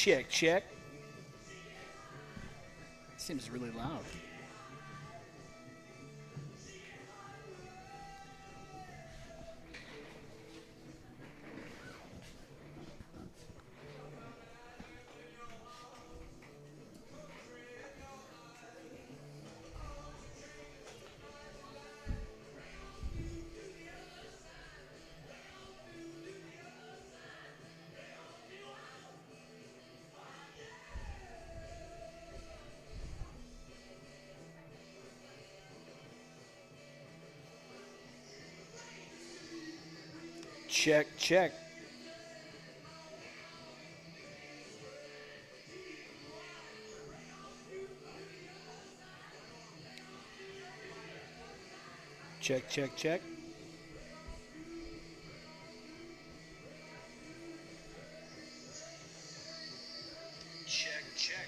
check, check. Seems really loud. Check, check. Check, check, check. Check, check.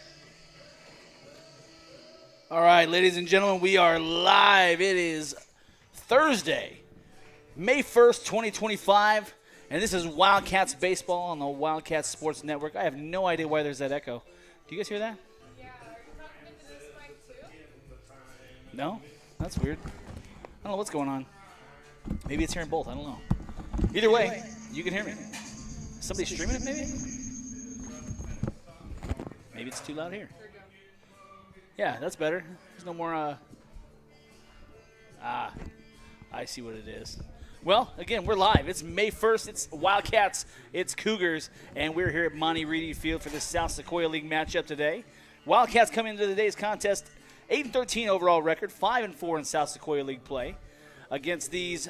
All right, ladies and gentlemen, we are live. It is Thursday, May 1st, 2025, and this is Wildcats Baseball on the Wildcats Sports Network. I have no idea why there's that echo. Do you guys hear that? Yeah, are you talking into this mic too? No? That's weird. I don't know what's going on. Maybe it's hearing both. I don't know. Either way, you can hear me. Somebody streaming it, maybe? Maybe it's too loud here. Yeah, that's better. There's no more, I see what it is. Well, again, we're live. It's May 1st. It's Wildcats. It's Cougars. And we're here at Monty Reedy Field for this South Sequoia League matchup today. Wildcats coming into today's contest, 8-13 overall record, 5-4 in South Sequoia League play against these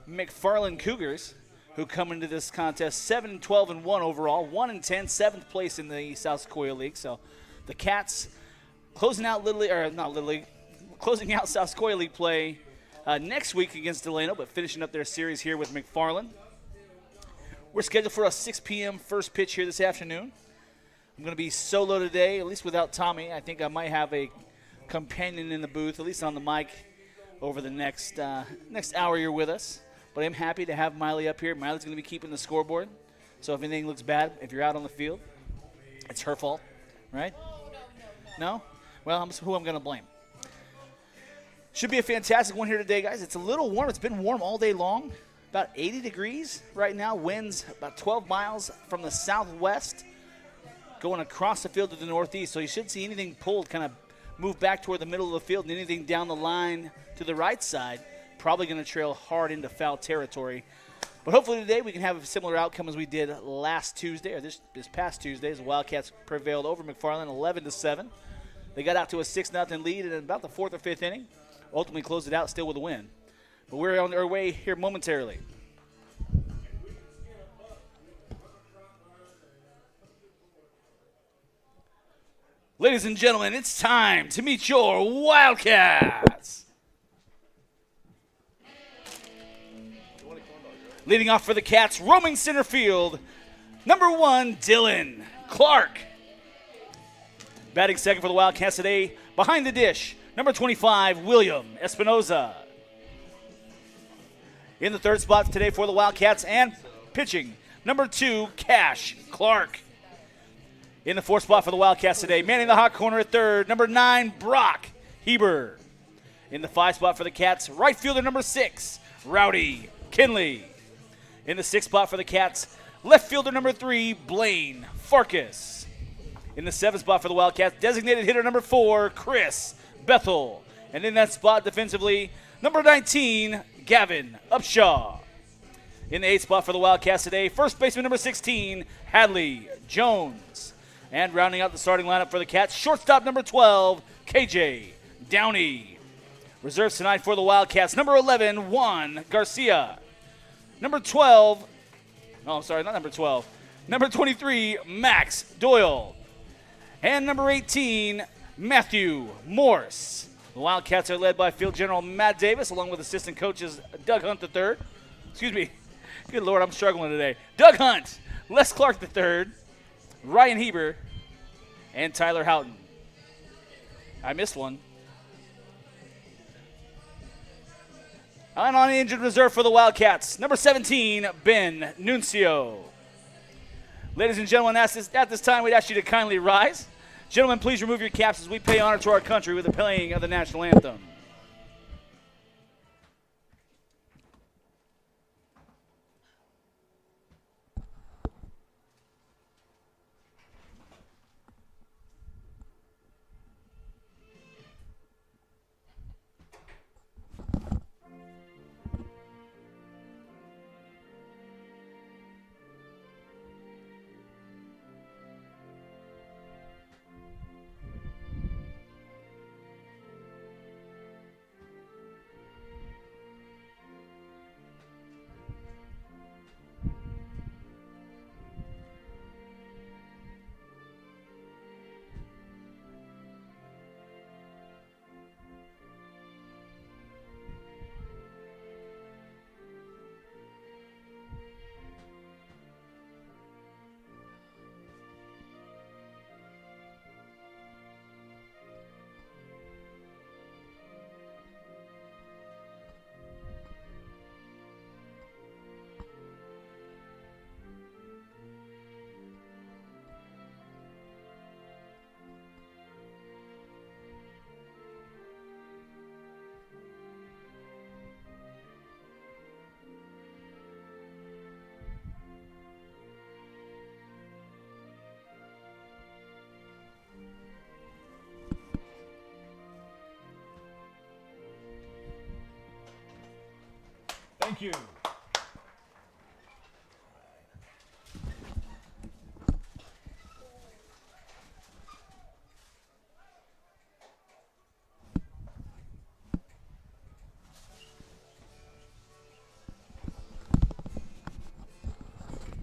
McFarland Cougars, who come into this contest 7-12-1 overall, 1-10, 7th place in the South Sequoia League. So the Cats closing out closing out South Sequoia League play next week against Delano, but finishing up their series here with McFarland. We're scheduled for a 6 p.m. first pitch here this afternoon. I'm going to be solo today, at least without Tommy. I think I might have a companion in the booth, at least on the mic, over the next hour you're with us. But I'm happy to have Miley up here. Miley's going to be keeping the scoreboard. So if anything looks bad, if you're out on the field, it's her fault, right? No? Well, who I'm going to blame. Should be a fantastic one here today, guys. It's a little warm. It's been warm all day long. About 80 degrees right now. Winds about 12 miles from the southwest going across the field to the northeast. So you shouldn't see anything pulled, kind of move back toward the middle of the field, and anything down the line to the right side probably going to trail hard into foul territory. But hopefully today we can have a similar outcome as we did last Tuesday, or this past Tuesday, as the Wildcats prevailed over McFarland 11-7. They got out to a 6-0 lead in about the 4th or 5th inning. Ultimately closed it out still with a win. But we're on our way here momentarily. Ladies and gentlemen, it's time to meet your Wildcats. Leading off for the Cats, roaming center field, number 1, Dylan Clark. Batting second for the Wildcats today, behind the dish, number 25, William Espinoza. In the third spot today for the Wildcats and pitching, number 2, Cash Clark. In the fourth spot for the Wildcats today, manning the hot corner at third, number 9, Brock Heber. In the 5 spot for the Cats, right fielder number 6, Rowdy Kinley. In the 6th spot for the Cats, left fielder number 3, Blaine Farkas. In the 7th spot for the Wildcats, designated hitter number 4, Chris Bethel. And in that spot defensively, number 19, Gavin Upshaw. In the 8th spot for the Wildcats today, first baseman number 16, Hadley Jones. And rounding out the starting lineup for the Cats, shortstop number 12, KJ Downey. Reserves tonight for the Wildcats, number 11, Juan Garcia. Number 23, Max Doyle. And number 18, Matthew Morse. The Wildcats are led by field general Matt Davis, along with assistant coaches Doug Hunt III. Excuse me. Good Lord, I'm struggling today. Doug Hunt, Les Clark III, Ryan Heber, and Tyler Houghton. I missed one. And on injured reserve for the Wildcats, number 17, Ben Nuncio. Ladies and gentlemen, at this time, we'd ask you to kindly rise. Gentlemen, please remove your caps as we pay honor to our country with the playing of the national anthem. Thank you.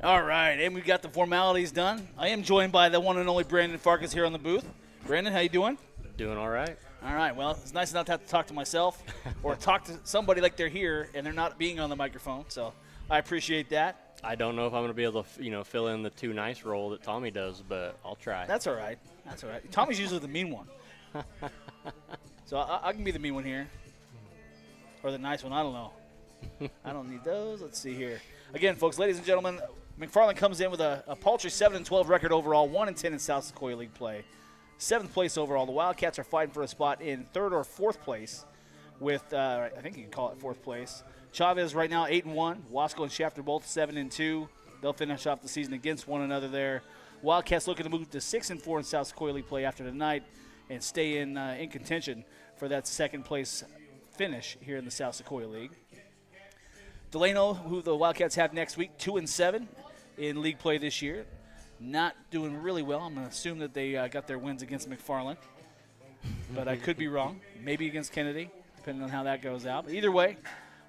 All right, and we've got the formalities done. I am joined by the one and only Brandon Farkas here on the booth. Brandon, how you doing? Doing all right. All right, well, it's nice not to have to talk to myself or talk to somebody like they're here and they're not being on the microphone, so I appreciate that. I don't know if I'm going to be able to, fill in the too nice role that Tommy does, but I'll try. That's all right. That's all right. Tommy's usually the mean one. So I can be the mean one here. Or the nice one, I don't know. I don't need those. Let's see here. Again, folks, ladies and gentlemen, McFarland comes in with a paltry 7-12 record overall, 1-10 in South Sequoia League play. 7th place overall. The Wildcats are fighting for a spot in 3rd or 4th place with, I think you can call it 4th place. Chavez right now 8-1. Wasco and Shafter both 7-2. They'll finish off the season against one another there. Wildcats looking to move to 6-4 in South Sequoia League play after tonight and stay in contention for that 2nd place finish here in the South Sequoia League. Delano, who the Wildcats have next week, 2-7 in league play this year. Not doing really well. I'm going to assume that they got their wins against McFarland. But I could be wrong. Maybe against Kennedy, depending on how that goes out. But either way,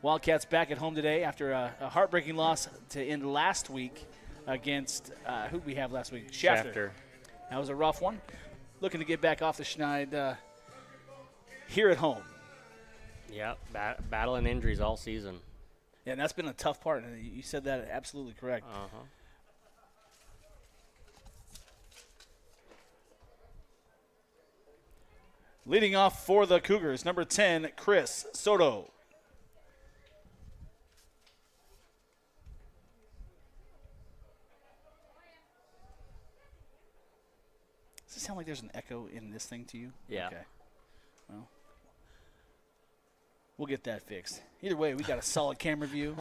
Wildcats back at home today after a heartbreaking loss to end last week against, who did we have last week? Shafter. That was a rough one. Looking to get back off the schneid here at home. Yeah, battling injuries all season. Yeah, and that's been a tough part. And you said that absolutely correct. Uh-huh. Leading off for the Cougars, number 10, Chris Soto. Does it sound like there's an echo in this thing to you? Yeah. Okay. Well, we'll get that fixed. Either way, we got a solid camera view.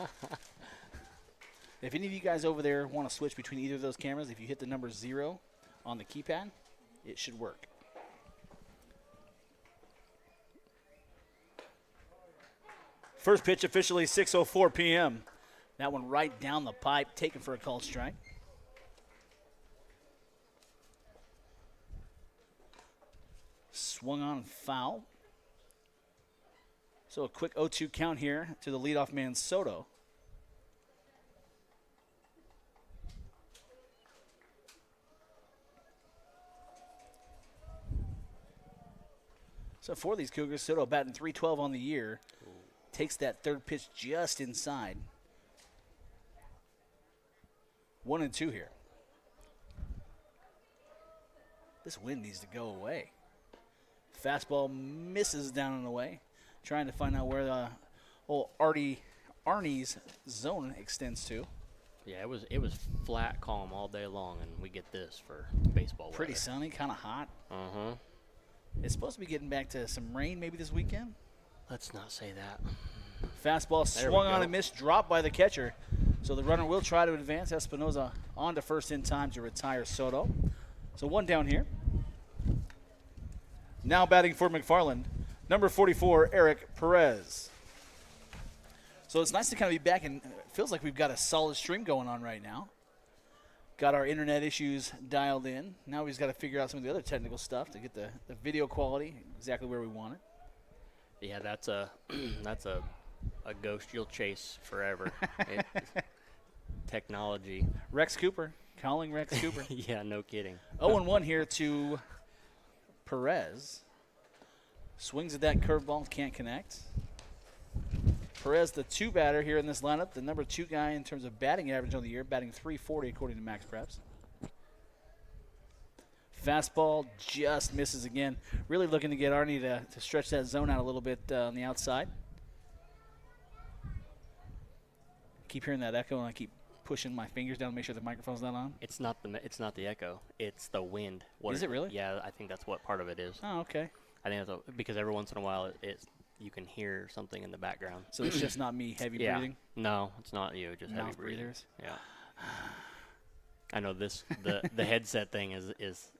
If any of you guys over there want to switch between either of those cameras, if you hit the number 0 on the keypad, it should work. First pitch officially 6:04 p.m. That one right down the pipe, taken for a called strike. Swung on and foul. So a quick 0-2 count here to the leadoff man, Soto. So for these Cougars, Soto batting .312 on the year. Takes that third pitch just inside. 1-2 here. This wind needs to go away. Fastball misses down and away. Trying to find out where the old Arnie's zone extends to. Yeah, it was flat calm all day long, and we get this for baseball Pretty weather. sunny, kind of hot. Uh-huh. It's supposed to be getting back to some rain maybe this weekend. Let's not say that. Fastball There we swung on go. and missed, dropped by the catcher. So the runner will try to advance. Espinoza on to first in time to retire Soto. So one down here. Now batting for McFarland, number 44, Eric Perez. So it's nice to kind of be back, and it feels like we've got a solid stream going on right now. Got our internet issues dialed in. Now we've got to figure out some of the other technical stuff to get the video quality exactly where we want it. Yeah, that's a that's a ghost you'll chase forever. Technology. Rex Cooper, calling Rex Cooper. Yeah, no kidding. 0-1 here to Perez. Swings at that curveball, can't connect. Perez, the 2 batter here in this lineup, the number 2 guy in terms of batting average on the year, batting .340 according to Max Preps. Fastball just misses again. Really looking to get Arnie to stretch that zone out a little bit on the outside. Keep hearing that echo, and I keep pushing my fingers down to make sure the microphone's not on. It's not the echo. It's the wind. Is it really? Yeah, I think that's what part of it is. Oh, okay. I think that's because every once in a while you can hear something in the background. So it's just not me heavy Yeah. breathing? No, it's not you. Just heavy Mouth breathing. breathers? Yeah. I know the headset thing is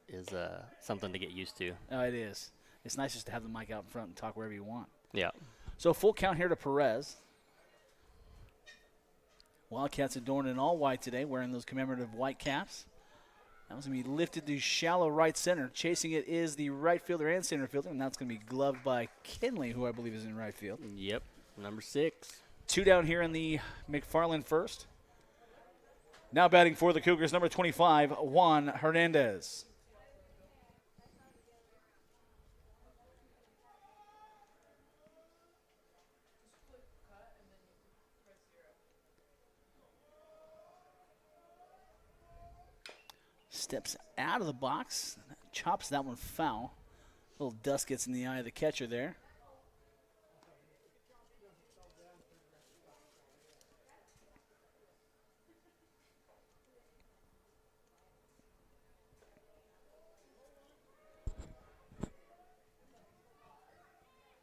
something to get used to. Oh, it is. It's nice just to have the mic out in front and talk wherever you want. Yeah. So full count here to Perez. Wildcats adorned in all white today, wearing those commemorative white caps. That was going to be lifted to shallow right center. Chasing it is the right fielder and center fielder, and that's going to be gloved by Kinley, who I believe is in right field. Yep. Number 6. 2 down here in the McFarland first. Now batting for the Cougars, number 25, Juan Hernandez. Steps out of the box, chops that one foul. A little dust gets in the eye of the catcher there.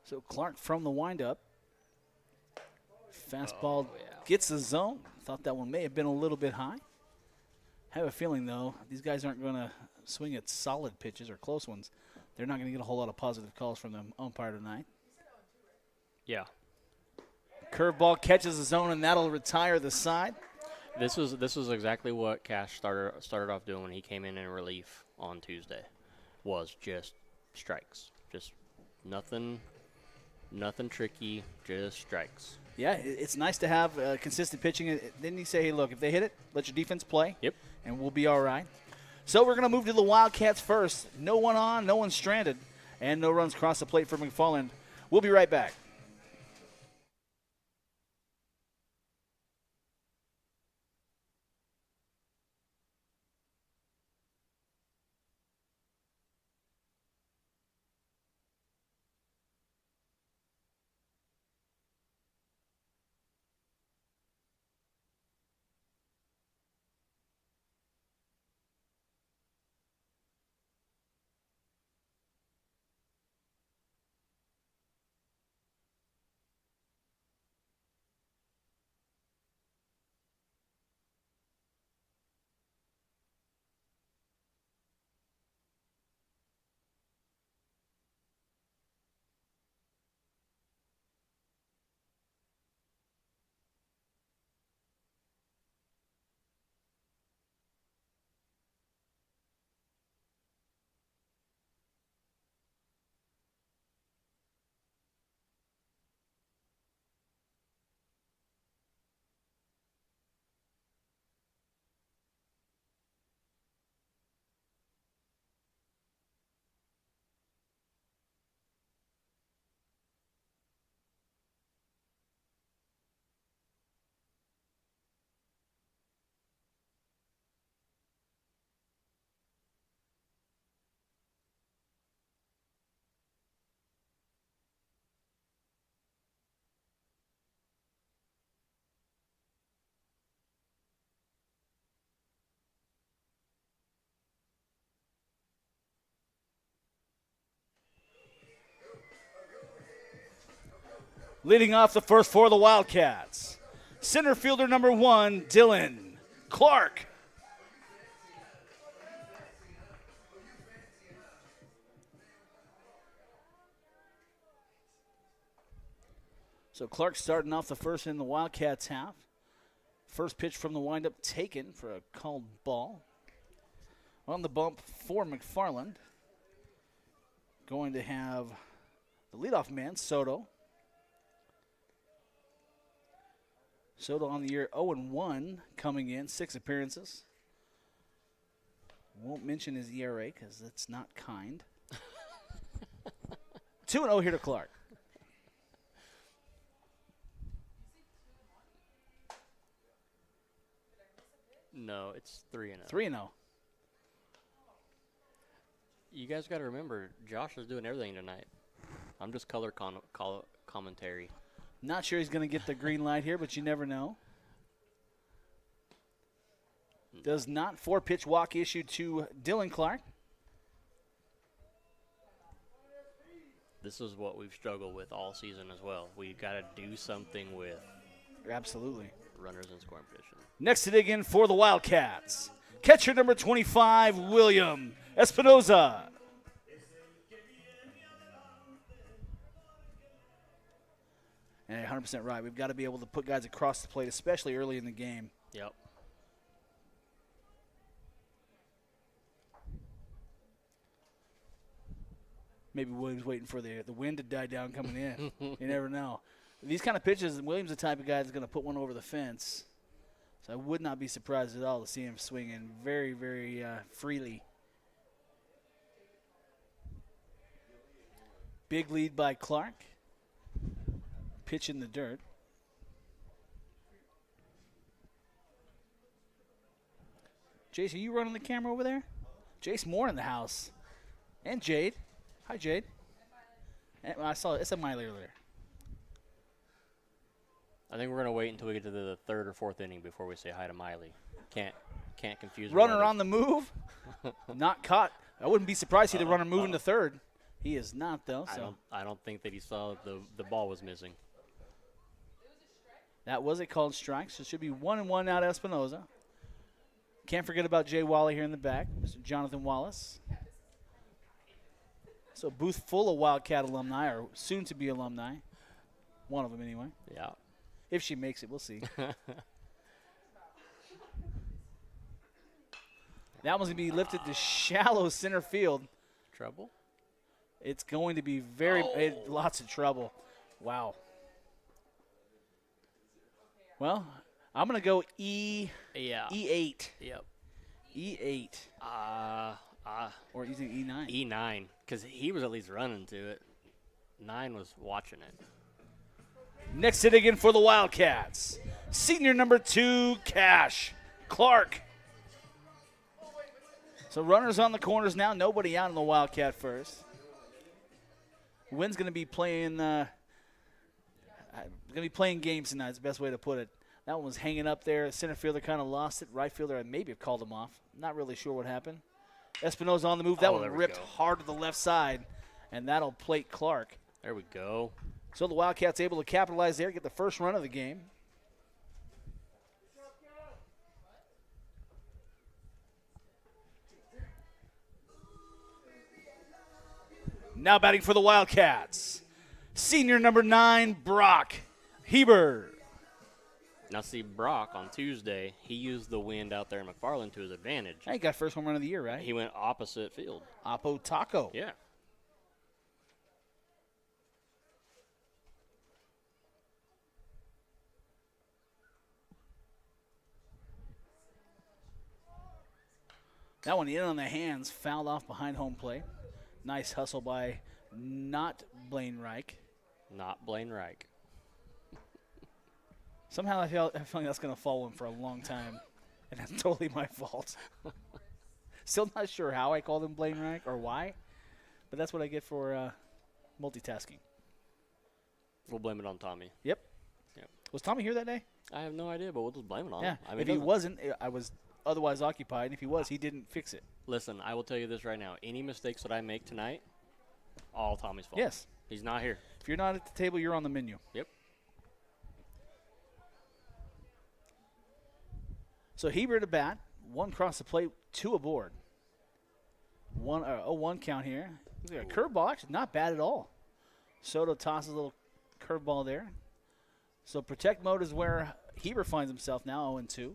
So Clark from the windup. Fastball gets the zone. Thought that one may have been a little bit high. Have a feeling, though, these guys aren't going to swing at solid pitches or close ones. They're not going to get a whole lot of positive calls from the umpire tonight. Yeah. Curveball catches the zone, and that'll retire the side. This was exactly what Cash started off doing when he came in relief on Tuesday. Was just strikes. Just nothing tricky, just strikes. Yeah, it's nice to have consistent pitching. Didn't he say, hey, look, if they hit it, let your defense play? Yep. And we'll be all right. So we're going to move to the Wildcats first. No one on, no one stranded, and no runs across the plate for McFarland. We'll be right back. Leading off the first for the Wildcats, center fielder number 1, Dylan Clark. So Clark starting off the first in the Wildcats half. First pitch from the windup taken for a called ball. On the bump for McFarland. Going to have the leadoff man, Soto. Soto on the year 0-1 coming in, 6 appearances. Won't mention his ERA because that's not kind. 2-0 here to Clark. No, it's 3-0. 3-0. You guys got to remember, Josh is doing everything tonight. I'm just color commentary. Not sure he's going to get the green light here, but you never know. Does not. 4-pitch walk issued to Dylan Clark. This is what we've struggled with all season as well. We've got to do something with Absolutely. runners in scoring position. Next to dig in for the Wildcats, catcher number 25, William Espinoza. And 100% right. We've got to be able to put guys across the plate, especially early in the game. Yep. Maybe Williams waiting for the wind to die down coming in. You never know. These kind of pitches, Williams is the type of guy that's going to put one over the fence. So I would not be surprised at all to see him swinging very, very freely. Big lead by Clark. Pitch in the dirt. Jace, are you running the camera over there? Jace Moore in the house. And Jade. Hi, Jade. And I saw it. It's a Miley earlier. I think we're going to wait until we get to the 3rd or 4th inning before we say hi to Miley. Can't confuse Runner on the move. Not caught. I wouldn't be surprised he'd runner moving to 3rd. He is not, though. So I don't think that he saw the ball was missing. that was a called strike, so it should be 1-1 out Espinoza. Can't forget about Jay Wally here in the back, Mr. Jonathan Wallace. So booth full of Wildcat alumni, or soon-to-be alumni. One of them, anyway. Yeah. If she makes it, we'll see. That one's going to be lifted to shallow center field. Trouble? It's going to be lots of trouble. Wow. Well, I'm going to go E8. Yep. E8. Or you think E9? E9, because he was at least running to it. 9 was watching it. Next hit again for the Wildcats. Senior number 2, Cash Clark. So runners on the corners now. Nobody out in the Wildcat first. Wynn's going to be playing games tonight. It's the best way to put it. That one was hanging up there. The center fielder kind of lost it. Right fielder, I maybe have called him off. Not really sure what happened. Espinoza on the move. That one ripped hard to the left side, and that'll plate Clark. There we go. So the Wildcats able to capitalize there, get the first run of the game. Now batting for the Wildcats, senior number 9, Brock Heber. Now, see, Brock on Tuesday, he used the wind out there in McFarland to his advantage. He got first home run of the year, right? He went opposite field. Oppo Taco. Yeah. That one in on the hands, fouled off behind home plate. Nice hustle by not Blaine Reich. Not Blaine Reich. Somehow I feel like that's going to fall in for a long time, and that's totally my fault. Still not sure how I called him Blaine Reich or why, but that's what I get for multitasking. We'll blame it on Tommy. Yep. Was Tommy here that day? I have no idea, but we'll just blame it on Yeah. him. I mean, if he wasn't, I was otherwise occupied. And if he was, he didn't fix it. Listen, I will tell you this right now. Any mistakes that I make tonight, all Tommy's fault. Yes. He's not here. If you're not at the table, you're on the menu. Yep. So Heber to bat, 1 across the plate, 2 aboard. 1 count here. He's got a curveball, actually not bad at all. Soto tosses a little curveball there. So protect mode is where Heber finds himself now, 0-2.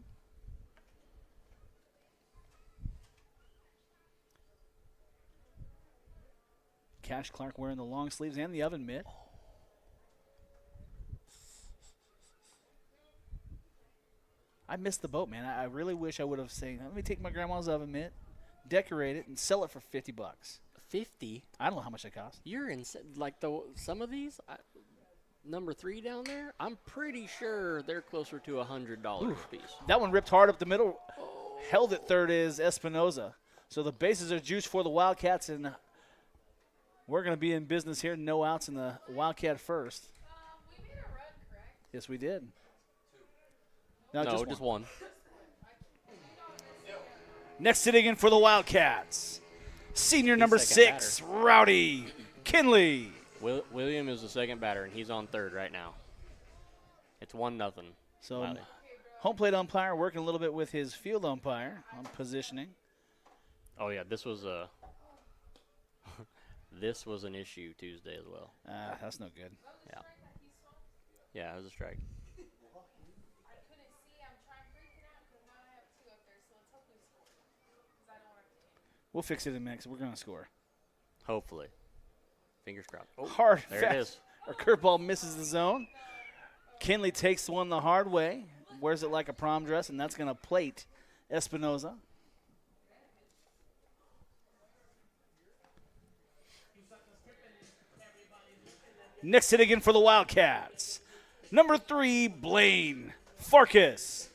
Cash Clark wearing the long sleeves and the oven mitt. I missed the boat, man. I really wish I would have said, let me take my grandma's oven mitt, decorate it, and sell it for $50. 50? I don't know how much it cost. You're in like some of these. Number 3 down there. I'm pretty sure they're closer to $100 a piece. That one ripped hard up the middle. Held at third is Espinoza. So the bases are juiced for the Wildcats, and we're going to be in business here. No outs in the Wildcat first. We made a run, correct? Yes, we did. No, just just one. Next sitting in for the Wildcats, senior number second 6, Rowdy Kinley. William is the second batter, and he's on third right now. It's 1-0. So Wiley. home plate umpire working a little bit with his field umpire on positioning. Oh yeah, this was a this was an issue Tuesday as well. That's no good. Yeah. Yeah, it was a strike. I couldn't see. I'm trying freaking out because now I have 2 up there, so let's hope we score. Because I don't want to. We'll fix it in a minute 'cause we're going to score. Hopefully. Fingers crossed. Oh, Hard, there fast. it is. Our curveball misses the zone. Kinley takes one the hard way, wears it like a prom dress, and that's going to plate Espinoza. Next hit again for the Wildcats. Number 3, Blaine Farkas.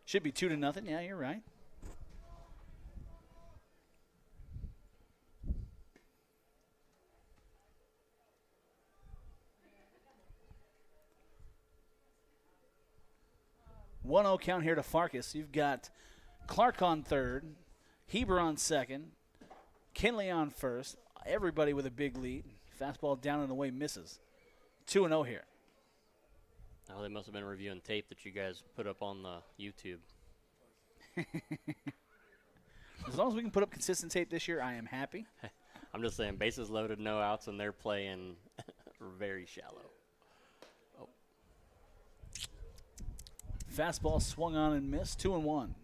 Should be 2-0. Yeah, you're right. One 0 count here to Farkas. You've got Clark on third, Heber on second, Kinley on first. Everybody with a big lead. Fastball down and away misses. 2-0 here. Oh, they must have been reviewing tape that you guys put up on the YouTube. As long as we can put up consistent tape this year, I am happy. I'm just saying, bases loaded, no outs, and they're playing very shallow. Fastball swung on and missed. 2-1.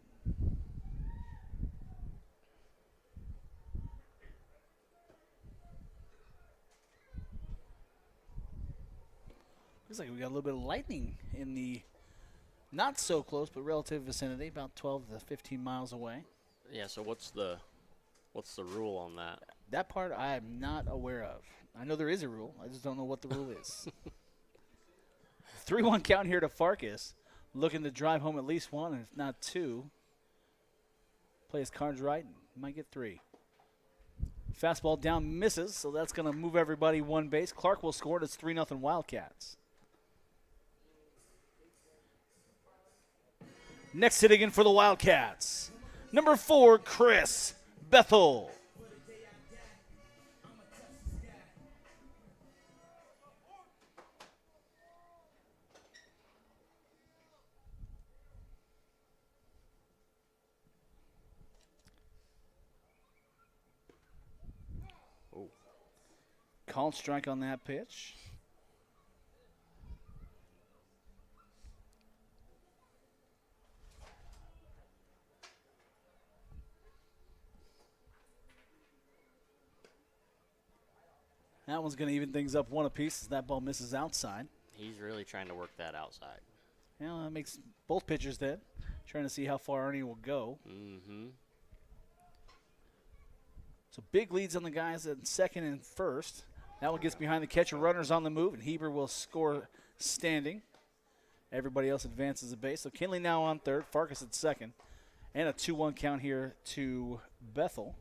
Looks like we got a little bit of lightning in the not so close but relative vicinity, about 12 to 15 miles away. Yeah, so what's the rule on that? That part I am not aware of. I know there is a rule. I just don't know what the rule is. 3-1 count here to Farkas. Looking to drive home at least one, and if not 2. Play his cards right, and might get 3. Fastball down misses, so that's going to move everybody one base. Clark will score it. It's 3-0 Wildcats. Next hit again for the Wildcats. Number 4, Chris Bethel. Called strike on that pitch. That one's going to even things up 1 apiece as that ball misses outside. He's really trying to work that outside. Well, that makes both pitchers dead. Trying to see how far Ernie will go. Mm-hmm. So big leads on the guys at second and first. That one gets behind the catcher. Runners on the move, and Heber will score standing. Everybody else advances the base. So Kinley now on third, Farkas at second. And a 2-1 count here to Bethel.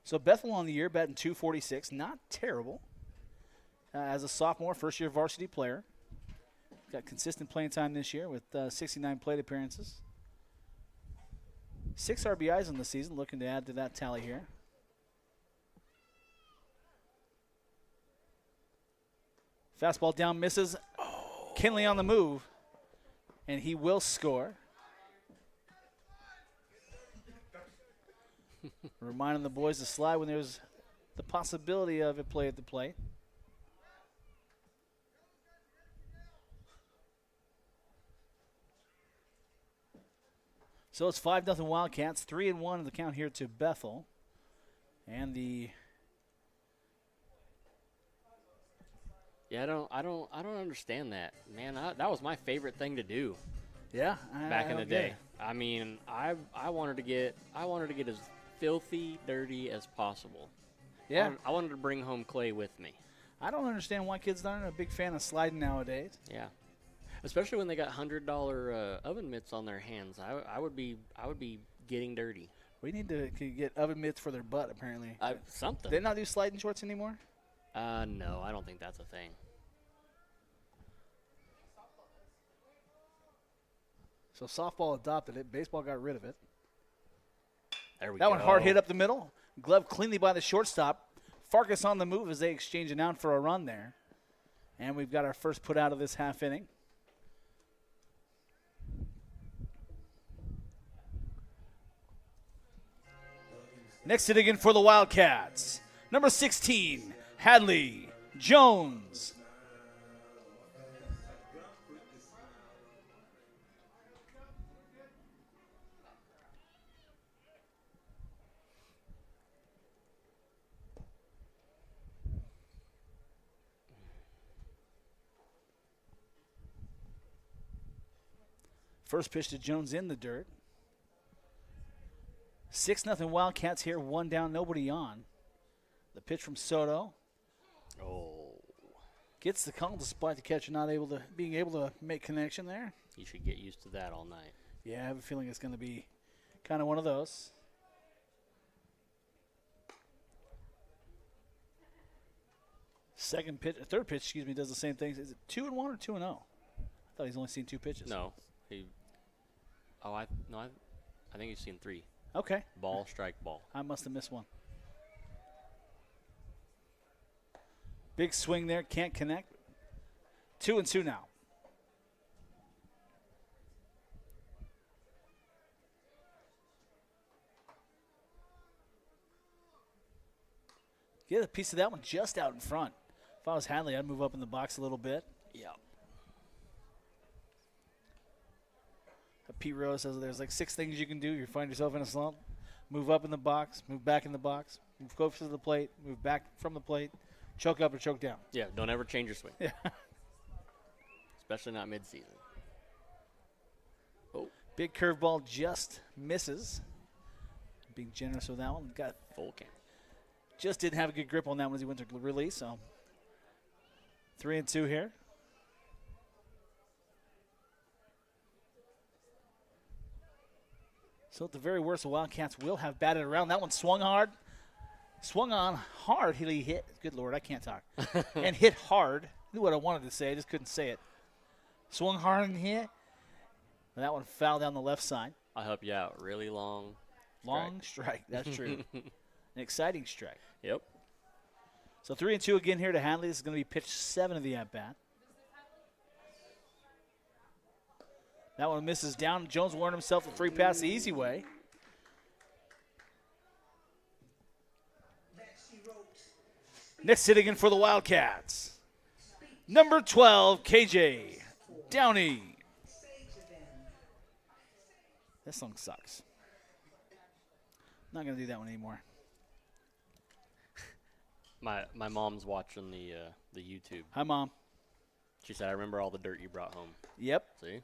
So Bethel on the year, batting .246. Not terrible. As a sophomore, first-year varsity player. Got consistent playing time this year with 69 plate appearances. 6 RBIs in the season, looking to add to that tally here. Fastball down, misses. Kinley on the move, and he will score. Reminding the boys to slide when there's the possibility of a play at the plate. So it's 5-0 Wildcats, 3-1 in the count here to Bethel. And the Yeah, I don't understand that, man. That was my favorite thing to do back in the day. I mean, I wanted to get as filthy dirty as possible. Yeah, I wanted to bring home clay with me. I don't understand why kids aren't a big fan of sliding nowadays. Yeah, especially when they got $100 oven mitts on their hands. I would be getting dirty. We need to get oven mitts for their butt, apparently. Something. They not do sliding shorts anymore? No, I don't think that's a thing. So softball adopted it. Baseball got rid of it. There we go. That one hard hit up the middle. Glove cleanly by the shortstop. Farkas on the move as they exchange it out for a run there. And we've got our first put out of this half inning. Next hit again for the Wildcats. Number 16, Hadley Jones. First pitch to Jones in the dirt. 6-0 Wildcats here, 1 down, nobody on. The pitch from Soto. Oh. Gets the call despite the catcher not being able to make connection there. You should get used to that all night. Yeah, I have a feeling it's going to be kind of one of those. Third pitch, does the same thing. Is it 2-1 or 2-0? I thought he's only seen 2 pitches. No. I think he's seen 3. Okay. Ball, strike, ball. I must have missed one. Big swing there, can't connect. 2-2 now. Get a piece of that one just out in front. If I was Hadley, I'd move up in the box a little bit. Yeah. Pete Rose says there's like 6 things you can do. You find yourself in a slump. Move up in the box, move back in the box, move closer to the plate, move back from the plate, choke up or choke down. Yeah, don't ever change your swing. Yeah. Especially not mid-season. Oh. Big curveball just misses. Being generous with that one. Got Full count. just didn't have a good grip on that one as he went to release. So 3-2 here. So at the very worst, the Wildcats will have batted around. That one swung hard. Swung on hard. He hit. Good Lord, I can't talk. And hit hard. Knew what I wanted to say. I just couldn't say it. Swung hard and hit. And that one fouled down the left side. I'll help you out. Really long. Long strike. That's true. An exciting strike. Yep. So 3-2 again here to Hadley. This is going to be pitch 7 of the at-bat. That one misses down. Jones warned himself a free pass the easy way. Next hit again for the Wildcats. Number 12, KJ Downey. This song sucks. Not going to do that one anymore. My mom's watching the YouTube. Hi, Mom. She said, I remember all the dirt you brought home. Yep. See?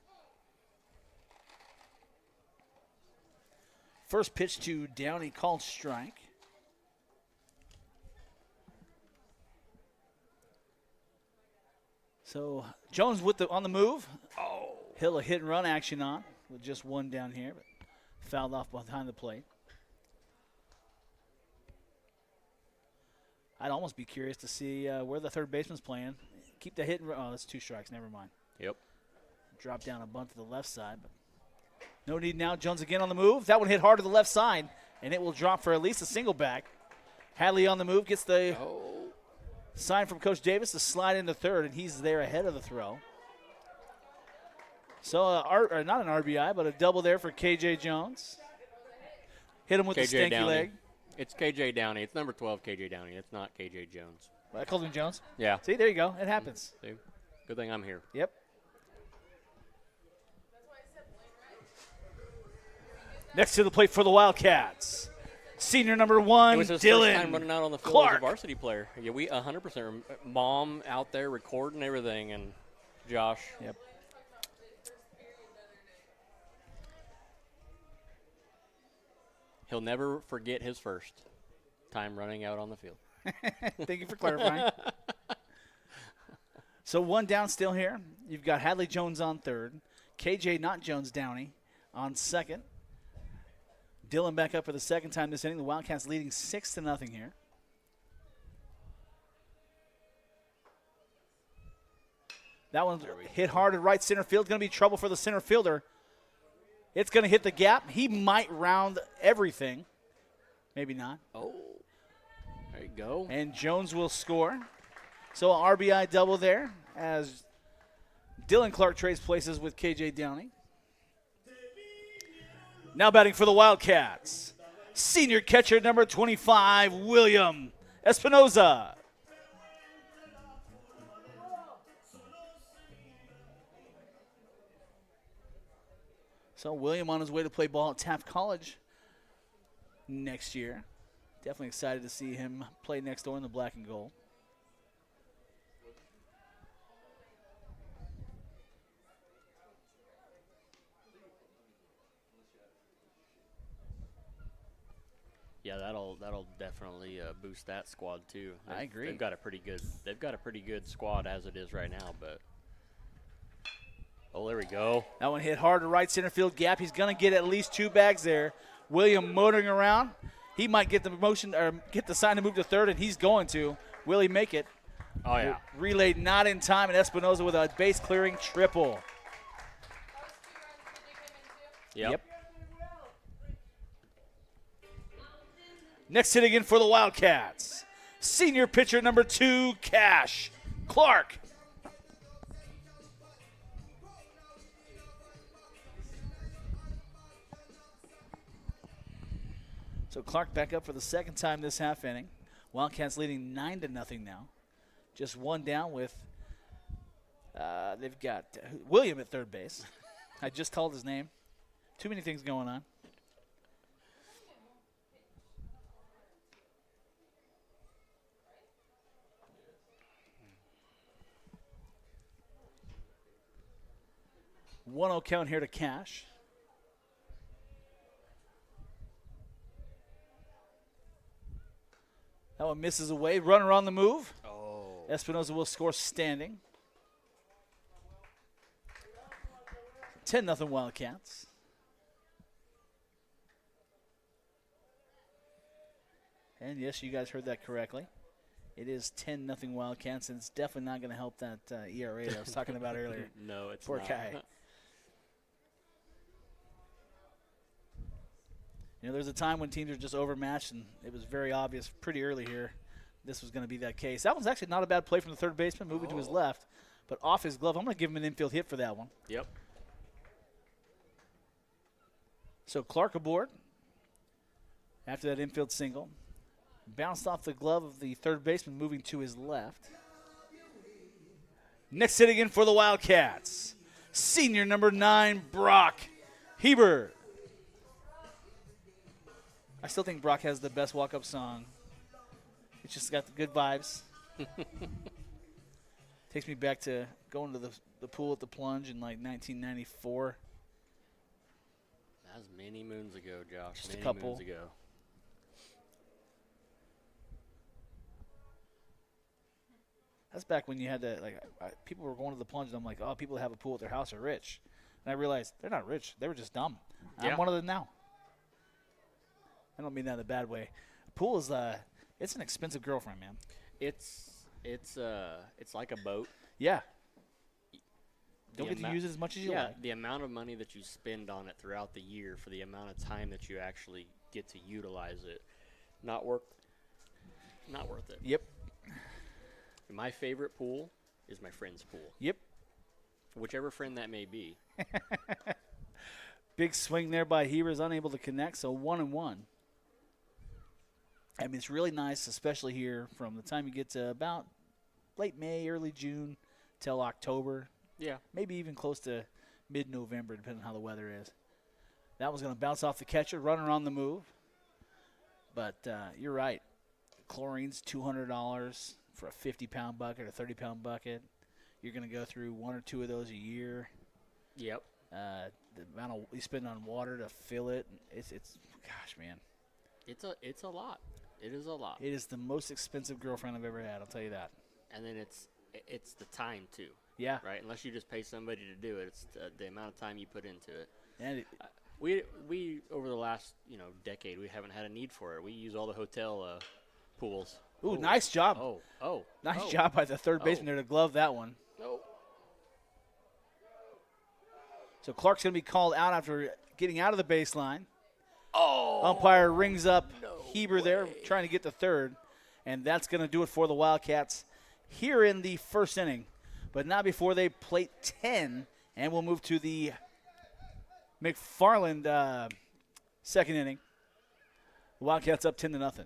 First pitch to Downey, called strike. So Jones on the move. Oh, Hill a hit and run action on with just one down here, but fouled off behind the plate. I'd almost be curious to see where the third baseman's playing. Keep the hit and run. Oh, that's 2 strikes. Never mind. Yep. Drop down a bunt to the left side. But no need now. Jones again on the move. That one hit hard to the left side, and it will drop for at least a single back. Hadley on the move, gets the sign from Coach Davis to slide into third, and he's there ahead of the throw. So not an RBI, but a double there for KJ Jones. Hit him with the stanky Downey. leg. It's KJ Downey. It's number 12, KJ Downey. It's not KJ Jones. I called him Jones. Yeah. See, there you go. It happens. See? Good thing I'm here. Yep. Next to the plate for the Wildcats, senior number 1, It was his Dylan first time running out on the field Clark. as a varsity player. Yeah, we 100%. Mom out there recording everything, and Josh. Yep. He'll never forget his first time running out on the field. Thank you for clarifying. So 1 down still here. You've got Hadley Jones on third. KJ, not Jones, Downey on second. Dylan back up for the second time this inning. The Wildcats leading 6-0 here. That one hit hard at right center field. Going to be trouble for the center fielder. It's going to hit the gap. He might round everything. Maybe not. Oh, there you go. And Jones will score. So an RBI double there as Dylan Clark trades places with KJ Downey. Now batting for the Wildcats, senior catcher number 25, William Espinoza. So William on his way to play ball at Taft College next year. Definitely excited to see him play next door in the black and gold. Yeah, that'll definitely boost that squad too. I agree. They've got a pretty good squad as it is right now, but oh, there we go. That one hit hard to right center field gap. He's going to get at least 2 bags there. William motoring around. He might get the motion or get the sign to move to third, and he's going to. Will he make it? Oh yeah. Relayed not in time, and Espinoza with a base clearing triple. Yep. Next hit again for the Wildcats. Senior pitcher number 2, Cash Clark. So Clark back up for the second time this half inning. Wildcats leading 9-0 now. Just 1 down with, they've got William at third base. I just called his name. Too many things going on. One-0 count here to Cash. That one misses away. Runner on the move. Oh. Espinoza will score standing. 10-0 Wildcats. And yes, you guys heard that correctly. It is 10-0 Wildcats, and it's definitely not going to help that ERA that I was talking about earlier. No, it's Poor not. guy. You know, there's a time when teams are just overmatched, and it was very obvious pretty early here this was going to be that case. That one's actually not a bad play from the third baseman, moving to his left, but off his glove. I'm going to give him an infield hit for that one. Yep. So Clark aboard after that infield single. Bounced off the glove of the third baseman, moving to his left. Next hit again for the Wildcats. Senior number 9, Brock Hebert. I still think Brock has the best walk-up song. It's just got the good vibes. Takes me back to going to the pool at the Plunge in like 1994. That was many moons ago, Josh. Just a many couple. moons ago. That's back when you had to, like, people were going to the Plunge, and I'm like, oh, people that have a pool at their house are rich. And I realized they're not rich. They were just dumb. Yeah. I'm one of them now. I don't mean that in a bad way. A pool is, it's an expensive girlfriend, man. It's like a boat. Yeah. don't get to use it as much as you like. The amount of money that you spend on it throughout the year for the amount of time that you actually get to utilize it, not worth it. Yep. My favorite pool is my friend's pool. Yep. Whichever friend that may be. Big swing there by Hebers, unable to connect, so 1-1. I mean, it's really nice, especially here from the time you get to about late May, early June, till October. Yeah. Maybe even close to mid-November, depending on how the weather is. That was going to bounce off the catcher, runner on the move. But you're right. Chlorine's $200 for a 50-pound bucket or 30-pound bucket. You're going to go through one or two of those a year. Yep. The amount of you spend on water to fill it, it's gosh, man. It's a lot. It is a lot. It is the most expensive girlfriend I've ever had, I'll tell you that. And then it's the time too. Yeah. Right. Unless you just pay somebody to do it, it's the amount of time you put into it. And we over the last decade we haven't had a need for it. We use all the hotel pools. Ooh, nice job. Nice job by the third baseman there to glove that one. No. So Clark's going to be called out after getting out of the baseline. Umpire rings up Heber there, trying to get the third. And that's going to do it for the Wildcats here in the first inning. But not before they plate 10. And we'll move to the McFarland second inning. The Wildcats up 10-0.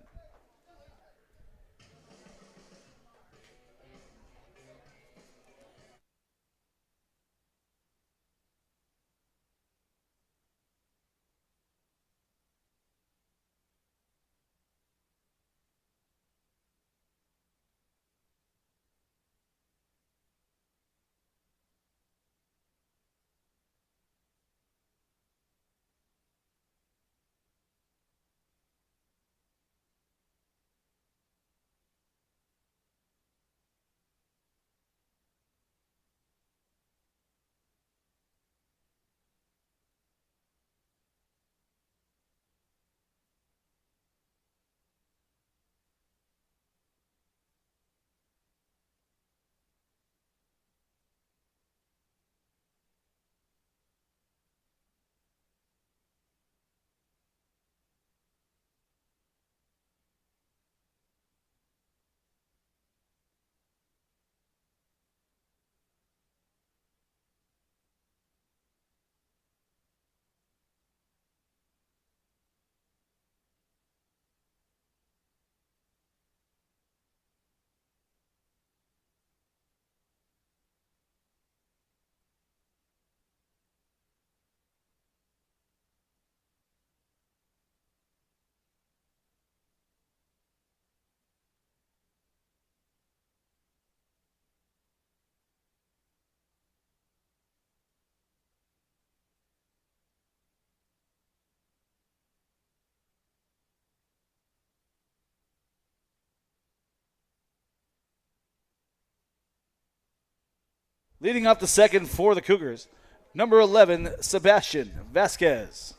Leading up the second for the Cougars, number 11, Sebastian Vasquez.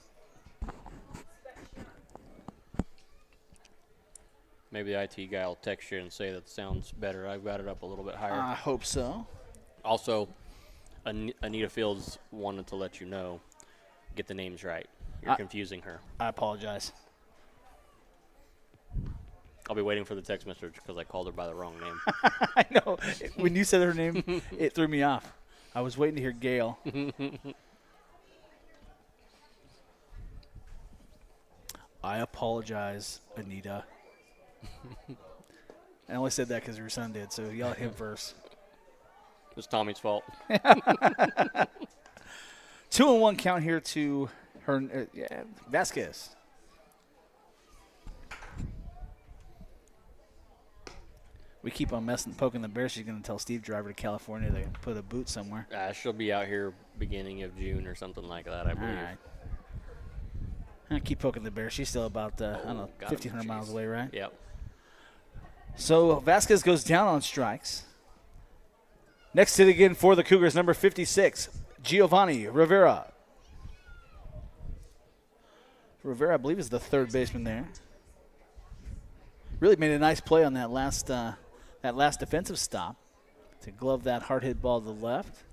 Maybe the IT guy will text you and say that sounds better. I've got it up a little bit higher. I hope so. Also, Anita Fields wanted to let you know, get the names right. You're confusing her. I apologize. I'll be waiting for the text message because I called her by the wrong name. I know. When you said her name, it threw me off. I was waiting to hear Gail. I apologize, Anita. I only said that because your son did, so yell at him first. It's Tommy's fault. 2-1 count here to her, Vasquez. We keep on poking the bear. She's going to tell Steve Driver to California to put a boot somewhere. She'll be out here beginning of June or something like that, I believe. All right. I keep poking the bear. She's still about, 1,500 miles away, right? Yep. So Vasquez goes down on strikes. Next hit again for the Cougars, number 56, Giovanni Rivera. Rivera, I believe, is the third baseman there. Really made a nice play on that last defensive stop to glove that hard hit ball to the left.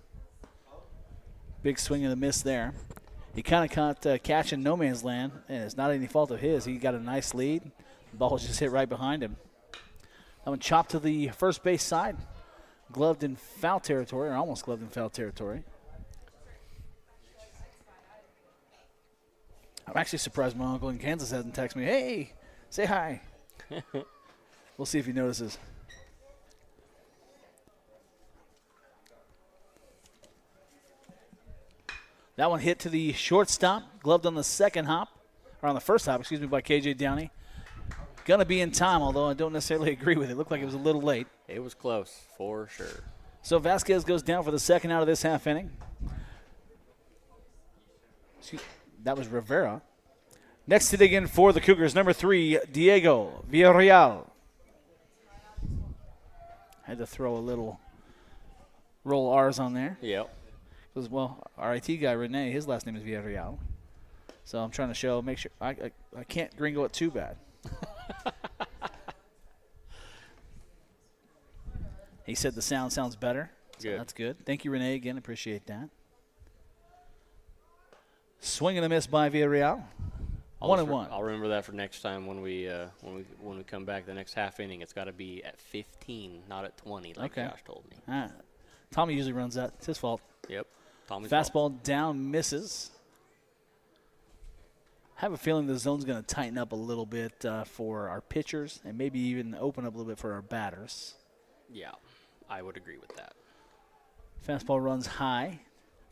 Big swing and a miss there. He kind of caught catch in no man's land, and it's not any fault of his. He got a nice lead. The ball just hit right behind him. That one chopped to the first base side. Gloved in foul territory, or almost gloved in foul territory. I'm actually surprised my uncle in Kansas hasn't texted me, hey, say hi. We'll see if he notices. That one hit to the shortstop, gloved on the second hop, or on the first hop, excuse me, by KJ Downey. Gonna be in time, although I don't necessarily agree with it. Looked like it was a little late. It was close, for sure. So Vasquez goes down for the second out of this half inning. That was Rivera. Next to dig in for the Cougars, number 3, Diego Villarreal. Had to throw a little roll R's on there. Yep. Because, well, our IT guy, Renee, his last name is Villarreal. So I'm trying to make sure I can't gringo it too bad. He said the sounds better. So Good. that's good. Thank you, Renee, again. Appreciate that. Swing and a miss by Villarreal. 1-1. I'll remember that for next time when we come back the next half inning. It's got to be at 15, not at 20, like Okay. Josh told me. Tommy usually runs that. It's his fault. Yep. Tommy's Fastball down, misses. I have a feeling the zone's going to tighten up a little bit for our pitchers and maybe even open up a little bit for our batters. Yeah, I would agree with that. Fastball runs high.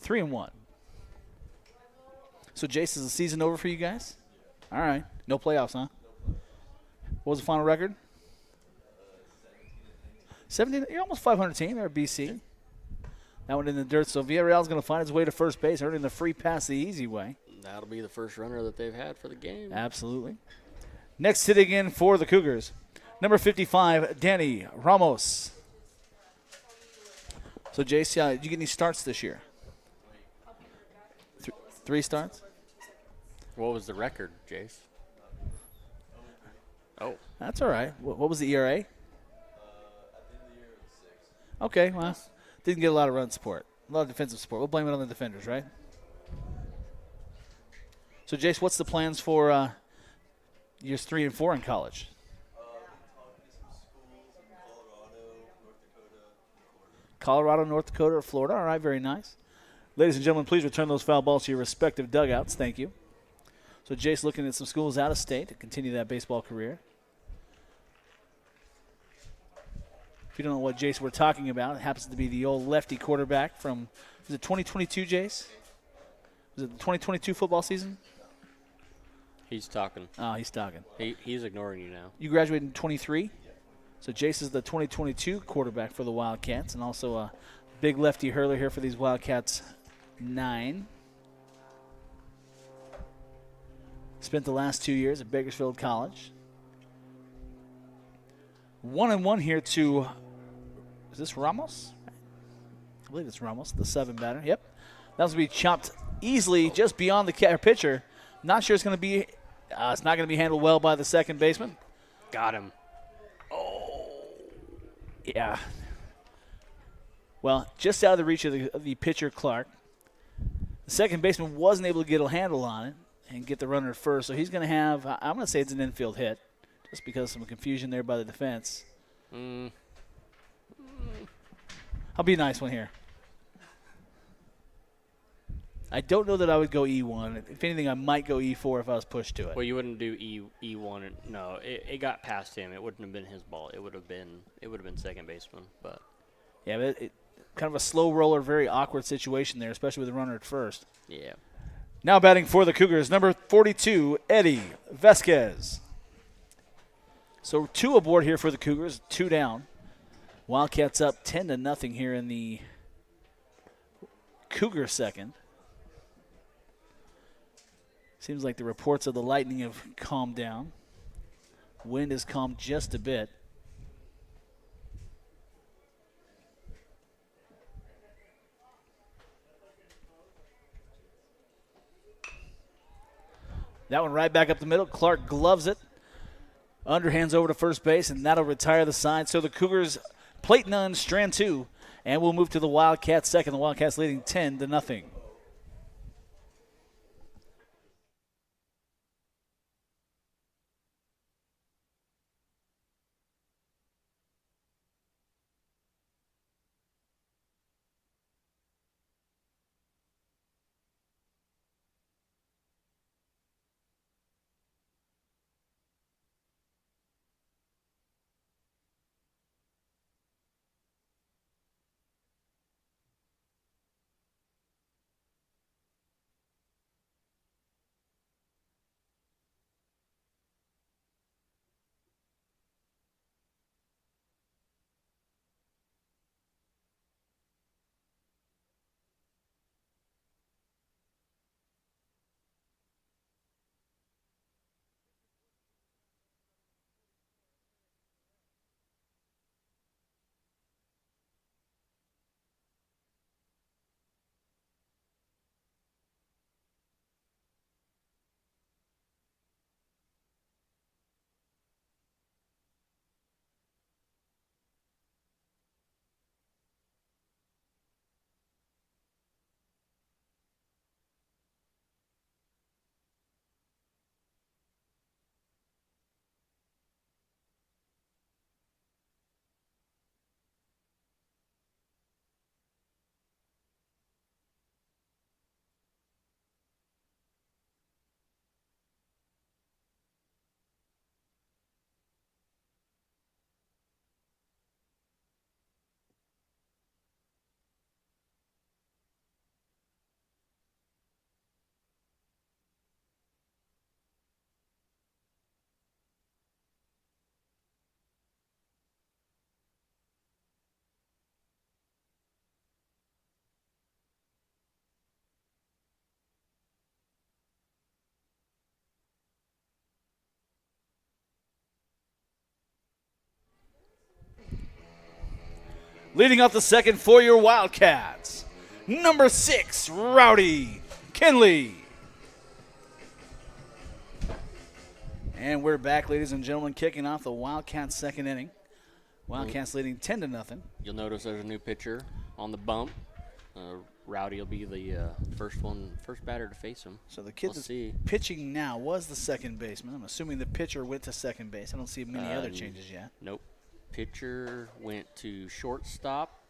3-1. So, Jace, is the season over for you guys? All right. No playoffs, huh? What was the final record? 17. You're almost 500 team. They're BC. That one in the dirt. So, Villarreal's going to find his way to first base, earning the free pass the easy way. That'll be the first runner that they've had for the game. Absolutely. Next hitting in for the Cougars, number 55, Danny Ramos. So, Jace, did you get any starts this year? 3 starts? What was the record, Jace? Oh. That's all right. What was the ERA? At the end of the year, it was 6. Okay, well, didn't get a lot of run support, a lot of defensive support. We'll blame it on the defenders, right? So, Jace, what's the plans for years 3 and 4 in college? Been talking to some schools in Colorado, North Dakota, and Florida. Colorado, North Dakota, or Florida. All right, very nice. Ladies and gentlemen, please return those foul balls to your respective dugouts. Thank you. So, Jace looking at some schools out of state to continue that baseball career. If you don't know what Jace we're talking about, it happens to be the old lefty quarterback from, was it 2022, Jace? Was it the 2022 football season? He's talking. Oh, he's talking. He's ignoring you now. You graduated in 23? So Jace is the 2022 quarterback for the Wildcats and also a big lefty hurler here for these Wildcats 9. Spent the last 2 years at Bakersfield College. 1-1 here to, is this Ramos? I believe it's Ramos, the 7 batter. Yep. That was going to be chopped easily just beyond the pitcher. Not sure it's going to be, it's not going to be handled well by the second baseman. Got him. Yeah. Well, just out of the reach of the pitcher, Clark. The second baseman wasn't able to get a handle on it and get the runner at first, so he's going to have, I'm going to say it's an infield hit, just because of some confusion there by the defense. I'll be a nice one here. I don't know that I would go E1. If anything, I might go E4 if I was pushed to it. Well, you wouldn't do E1. No, it got past him. It wouldn't have been his ball. It would have been second baseman. But yeah, but kind of a slow roller, very awkward situation there, especially with the runner at first. yeah. Now batting for the Cougars, number 42, Eddie Vasquez. So 2 aboard here for the Cougars, 2 down. Wildcats up 10-0 here in the Cougar second. Seems like the reports of the Lightning have calmed down. Wind has calmed just a bit. That one right back up the middle. Clark gloves it. Underhands over to first base, and that'll retire the side. So the Cougars plate none, strand 2, and we'll move to the Wildcats second. The Wildcats leading 10-0. Leading off the second for your Wildcats, number 6, Rowdy Kinley. And we're back, ladies and gentlemen, kicking off the Wildcats' second inning. Wildcats leading 10-0. You'll notice there's a new pitcher on the bump. Rowdy will be the first batter to face him. So the kid We'll that's see. pitching now was the second baseman. I'm assuming the pitcher went to second base. I don't see many other changes yet. Nope. Pitcher went to shortstop.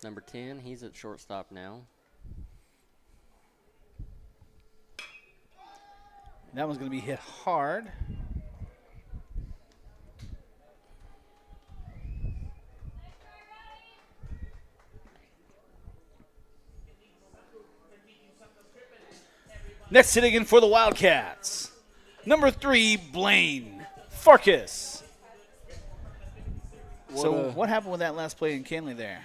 Number 10, he's at shortstop now. That one's going to be hit hard. Next hitting in for the Wildcats, number 3, Blaine Farkas. What happened with that last play in Kinley there?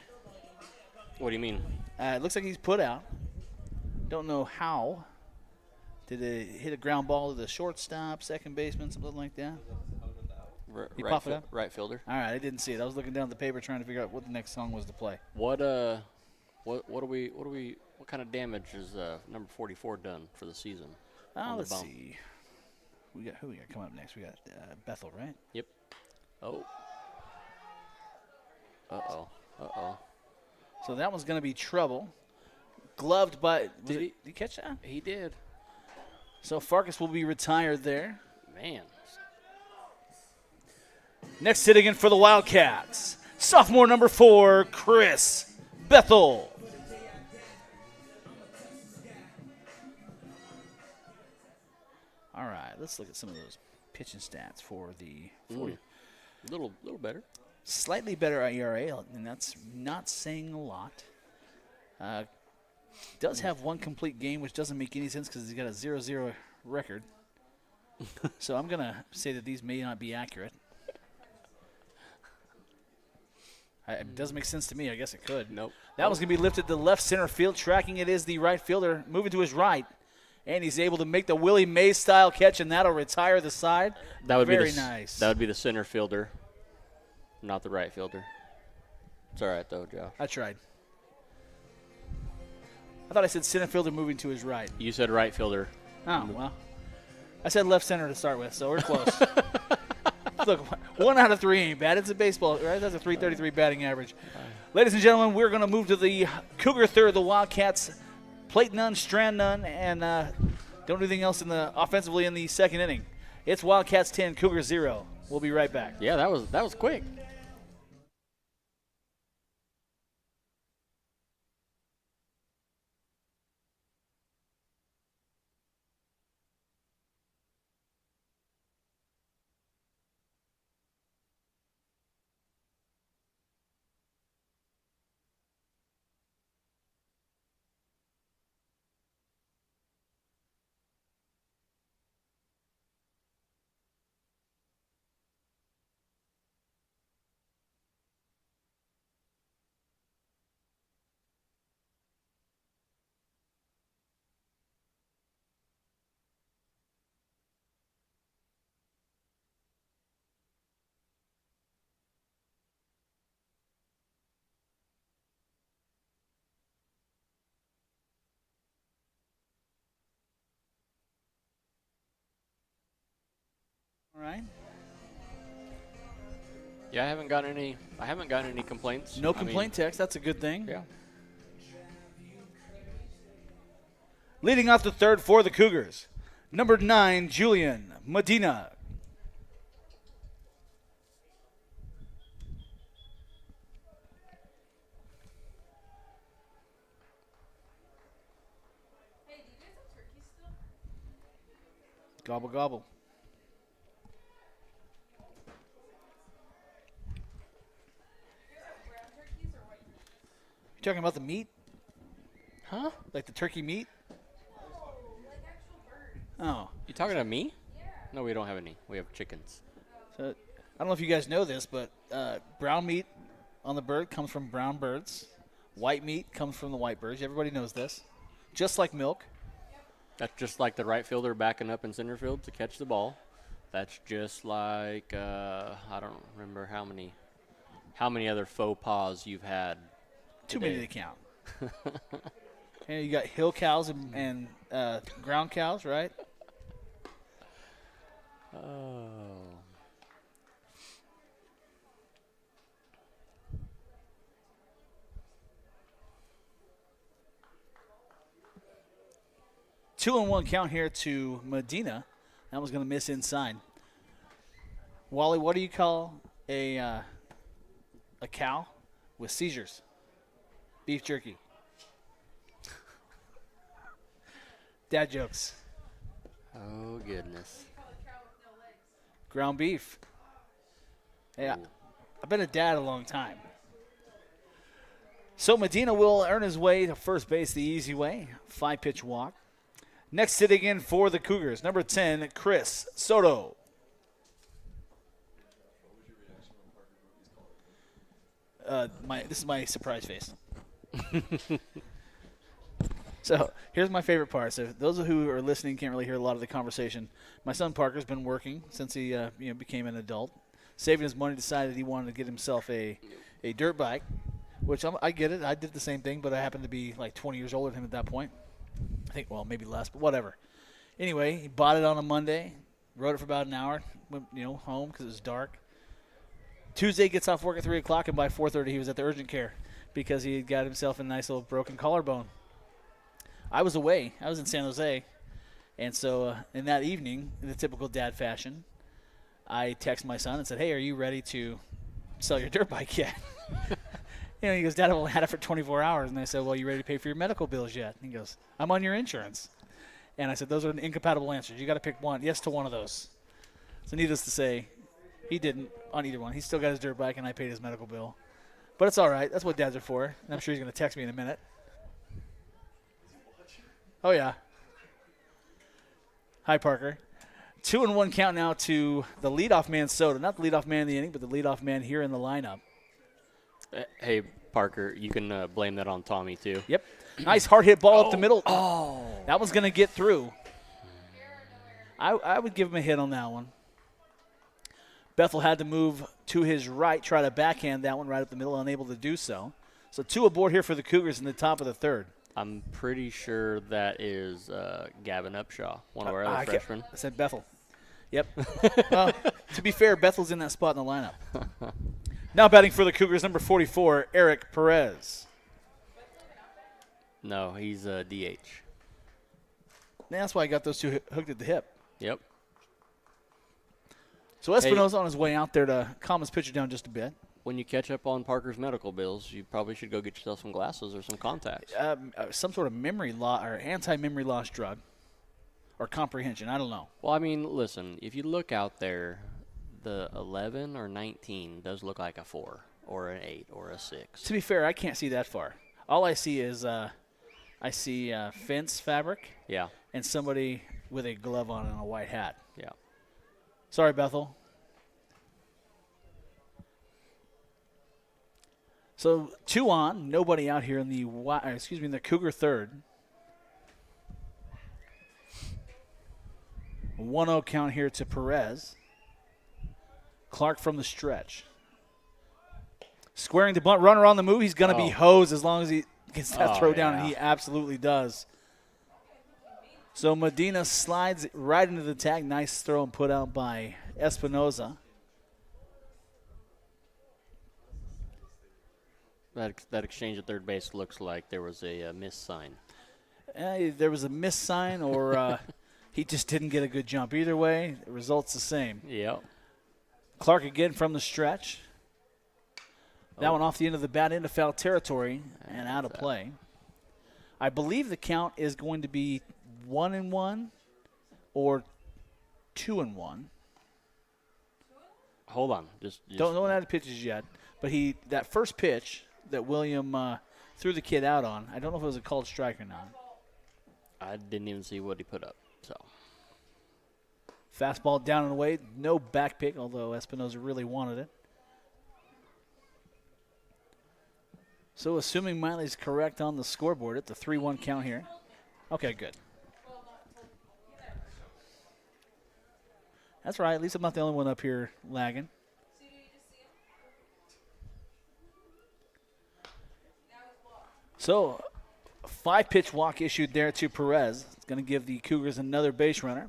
What do you mean? It looks like he's put out. Don't know how. Did it hit a ground ball to the shortstop, second baseman, something like that? You pop it up? Right fielder. All right, I didn't see it. I was looking down at the paper trying to figure out what the next song was to play. What kind of damage is number 44 done for the season? Let's see. Who we got coming up next? We got Bethel, right? Yep. Oh. Uh-oh. So that one's going to be trouble. Gloved by – did he catch that? He did. So Farkas will be retired there. Man. Next hitting in for the Wildcats, sophomore number 4, Chris Bethel. All right, let's look at some of those pitching stats for the Little better. Slightly better ERA, and that's not saying a lot. Does have one complete game, which doesn't make any sense because he's got a 0-0 record. So I'm going to say that these may not be accurate. It doesn't make sense to me. I guess it could. Nope. That was going to be lifted to left center field. Tracking it is the right fielder. Moving to his right. And he's able to make the Willie Mays style catch, and that'll retire the side. That would Very be nice. That would be the center fielder, not the right fielder. It's all right, though, Josh. I tried. I thought I said center fielder moving to his right. You said right fielder. Oh, well. I said left center to start with, so we're close. Look, 1 out of 3 ain't bad. It's a baseball, right? That's a 333 batting average. Ladies and gentlemen, we're going to move to the Cougar third. The Wildcats plate none, strand none, and don't do anything else offensively in the second inning. It's Wildcats 10, Cougar 0. We'll be right back. Yeah, that was quick. All right. Yeah, I haven't gotten any complaints. No complaint text. That's a good thing. Yeah. Leading off the third for the Cougars, number 9, Julian Medina. Hey, do you guys have turkey still? Gobble, gobble. Brown turkeys or white turkeys? You talking about the meat? Huh? Like the turkey meat? Like actual birds. Oh. You talking to me? Yeah. No, we don't have any. We have chickens. So, I don't know if you guys know this, but brown meat on the bird comes from brown birds. White meat comes from the white birds. Everybody knows this. Just like milk. That's just like the right fielder backing up in center field to catch the ball. That's just like I don't remember how many how many other faux pas you've had. Too today. many to count. And you got hill cows and ground cows, right? Oh. Two and one count here to Medina. That was going to miss inside. Wally, what do you call a cow with seizures? Beef jerky. Dad jokes. Oh, goodness. Ground beef. Yeah, I've been a dad a long time. So Medina will earn his way to first base the easy way. 5-pitch walk. Next sitting in for the Cougars, number 10, Chris Soto. This is my surprise face. So here's my favorite part. So those who are listening can't really hear a lot of the conversation. My son Parker's been working since he became an adult. Saving his money, decided he wanted to get himself a dirt bike, which I get it. I did the same thing, but I happened to be like 20 years older than him at that point. I think, well, maybe less, but whatever. Anyway, he bought it on a Monday, rode it for about an hour, went home because it was dark. Tuesday gets off work at 3 o'clock, and by 4:30 he was at the urgent care because he had got himself a nice little broken collarbone. I was away. I was in San Jose. And so in that evening, in the typical dad fashion, I texted my son and said, hey, are you ready to sell your dirt bike yet? He goes, Dad, I've only had it for 24 hours. And I said, well, you ready to pay for your medical bills yet? And he goes, I'm on your insurance. And I said, those are incompatible answers. You got to pick one. Yes to one of those. So needless to say, he didn't on either one. He still got his dirt bike, and I paid his medical bill. But it's all right. That's what dads are for. And I'm sure he's going to text me in a minute. Oh, yeah. Hi, Parker. 2-1 count now to the leadoff man, Soto. Not the leadoff man in the inning, but the leadoff man here in the lineup. Hey, Parker, you can blame that on Tommy, too. Yep. Nice hard hit ball up the middle. Oh. That one's going to get through. I would give him a hit on that one. Bethel had to move to his right, try to backhand that one right up the middle, unable to do so. So 2 aboard here for the Cougars in the top of the third. I'm pretty sure that is Gavin Upshaw, one of our other freshmen. I said Bethel. Yep. Well, to be fair, Bethel's in that spot in the lineup. Now batting for the Cougars, number 44, Eric Perez. No, he's DH. That's why I got those two hooked at the hip. Yep. So Espino's on his way out there to calm his pitcher down just a bit. When you catch up on Parker's medical bills, you probably should go get yourself some glasses or some contacts. Some sort of memory loss or anti-memory loss drug or comprehension. I don't know. Well, I mean, listen, if you look out there, the 11 or 19 does look like a 4 or an 8 or a 6. To be fair, I can't see that far. All I see is fence fabric. Yeah. And somebody with a glove on and a white hat. Yeah. Sorry, Bethel. So 2 on, nobody out here in the Cougar third. 1-0 count here to Perez. Clark from the stretch. Squaring to bunt, runner on the move. He's going to be hosed as long as he gets that throw down, and he absolutely does. So Medina slides right into the tag. Nice throw and put out by Espinoza. That exchange at third base looks like there was a missed sign. There was a missed sign, or he just didn't get a good jump. Either way, the result's the same. Yep. Clark again from the stretch. That one off the end of the bat into foul territory and out of play. I believe the count is going to be 1-1 or 2-1. Hold on. Just Don't add pitches yet. But that first pitch that William threw the kid out on, I don't know if it was a called strike or not. I didn't even see what he put up. So fastball down and away. No back pick, although Espinoza really wanted it. So assuming Miley's correct on the scoreboard, it's a 3-1 count here. Okay, good. That's right. At least I'm not the only one up here lagging. So, a 5-pitch walk issued there to Perez. It's going to give the Cougars another base runner.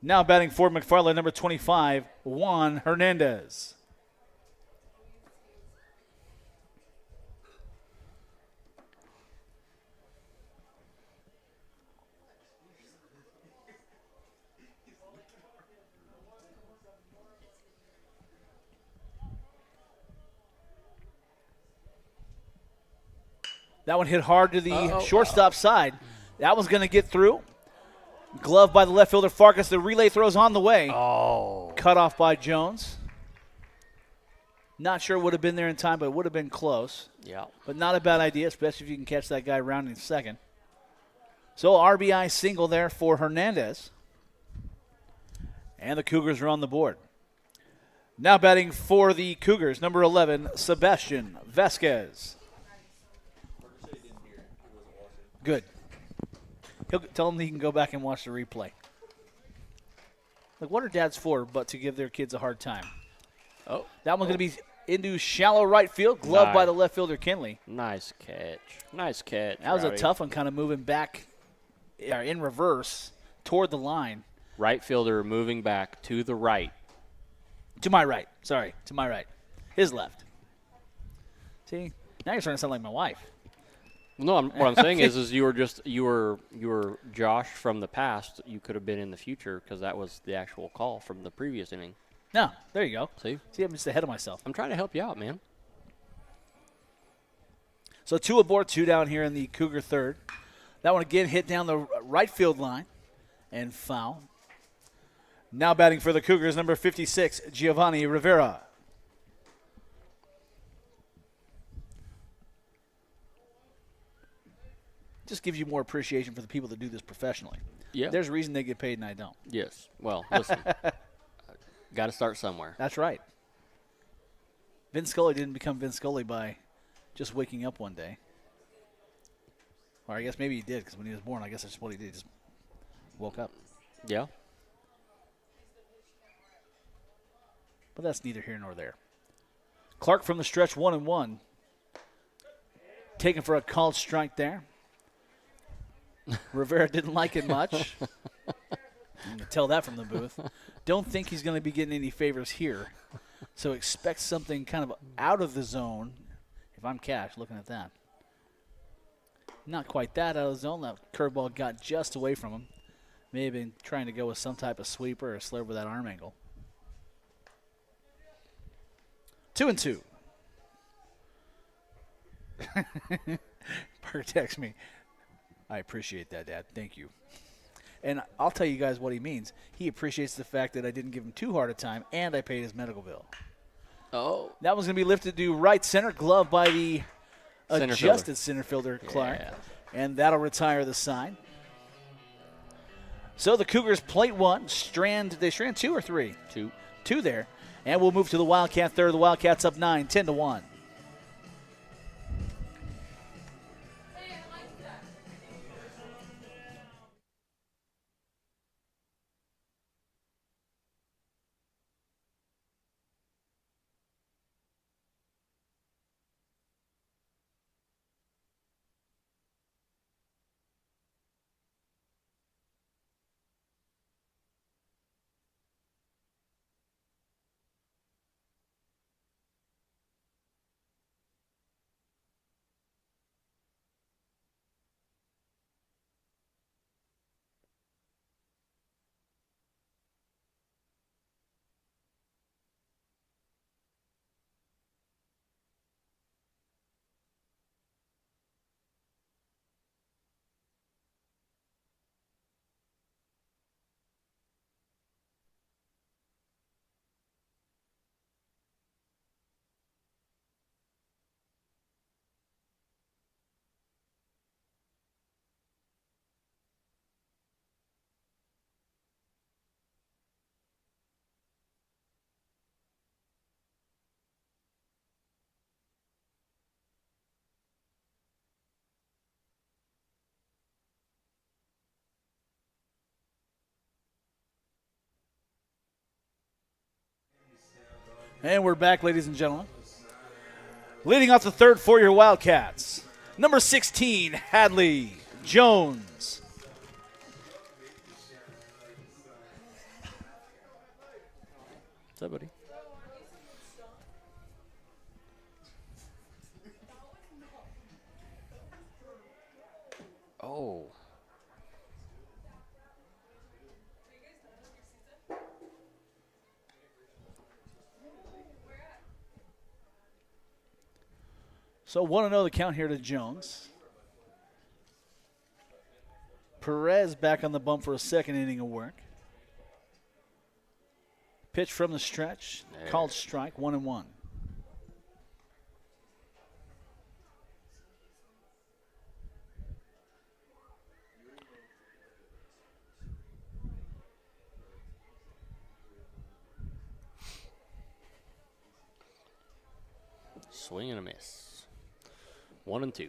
Now batting for McFarland, number 25, Juan Hernandez. That one hit hard to the shortstop side. That one's going to get through. Glove by the left fielder Farkas. The relay throws on the way. Oh. Cut off by Jones. Not sure it would have been there in time, but it would have been close. Yeah. But not a bad idea, especially if you can catch that guy rounding second. So RBI single there for Hernandez. And the Cougars are on the board. Now batting for the Cougars, number 11, Sebastian Vasquez. Good. He'll tell him he can go back and watch the replay. Like, what are dads for but to give their kids a hard time? Oh. That one's going to be into shallow right field, gloved by the left fielder Kinley. Nice catch. Nice catch. That was Rowdy. a tough one, kind of moving back in reverse toward the line. Right fielder moving back to the right. To my right. Sorry, to my right. His left. See, now you're starting to sound like my wife. No, what I'm saying is you were Josh from the past. You could have been in the future because that was the actual call from the previous inning. No, there you go. See, I'm just ahead of myself. I'm trying to help you out, man. So 2 aboard, 2 down here in the Cougar third. That one again hit down the right field line and foul. Now batting for the Cougars, number 56, Giovanni Rivera. Just gives you more appreciation for the people that do this professionally. Yeah. There's a reason they get paid and I don't. Yes. Well, listen. Got to start somewhere. That's right. Vin Scully didn't become Vin Scully by just waking up one day. Or I guess maybe he did because when he was born, I guess that's what he did. Just woke up. Yeah. But that's neither here nor there. Clark from the stretch, 1-1. Taken for a called strike there. Rivera didn't like it much. You can tell that from the booth. Don't think he's going to be getting any favors here. So expect something kind of out of the zone. If I'm Cash, looking at that. Not quite that out of the zone. That curveball got just away from him. May have been trying to go with some type of sweeper or slurve with that arm angle. 2-2. Parker texts me. I appreciate that, Dad. Thank you. And I'll tell you guys what he means. He appreciates the fact that I didn't give him too hard a time and I paid his medical bill. Oh. That was going to be lifted to right center, glove by the Center adjusted center fielder, Clark. Yeah. And that'll retire the sign. So the Cougars plate one. They strand 2 or 3? 2. 2 there. And we'll move to the Wildcat third. The Wildcats up 9, 10-1. And we're back, ladies and gentlemen. Leading off the third for your Wildcats, Number 16, Hadley Jones. What's up, buddy? Oh. So 1-0 the count here to Jones. Perez back on the bump for a second inning of work. Pitch from the stretch, called strike, 1-1. Swing and a miss. 1-2.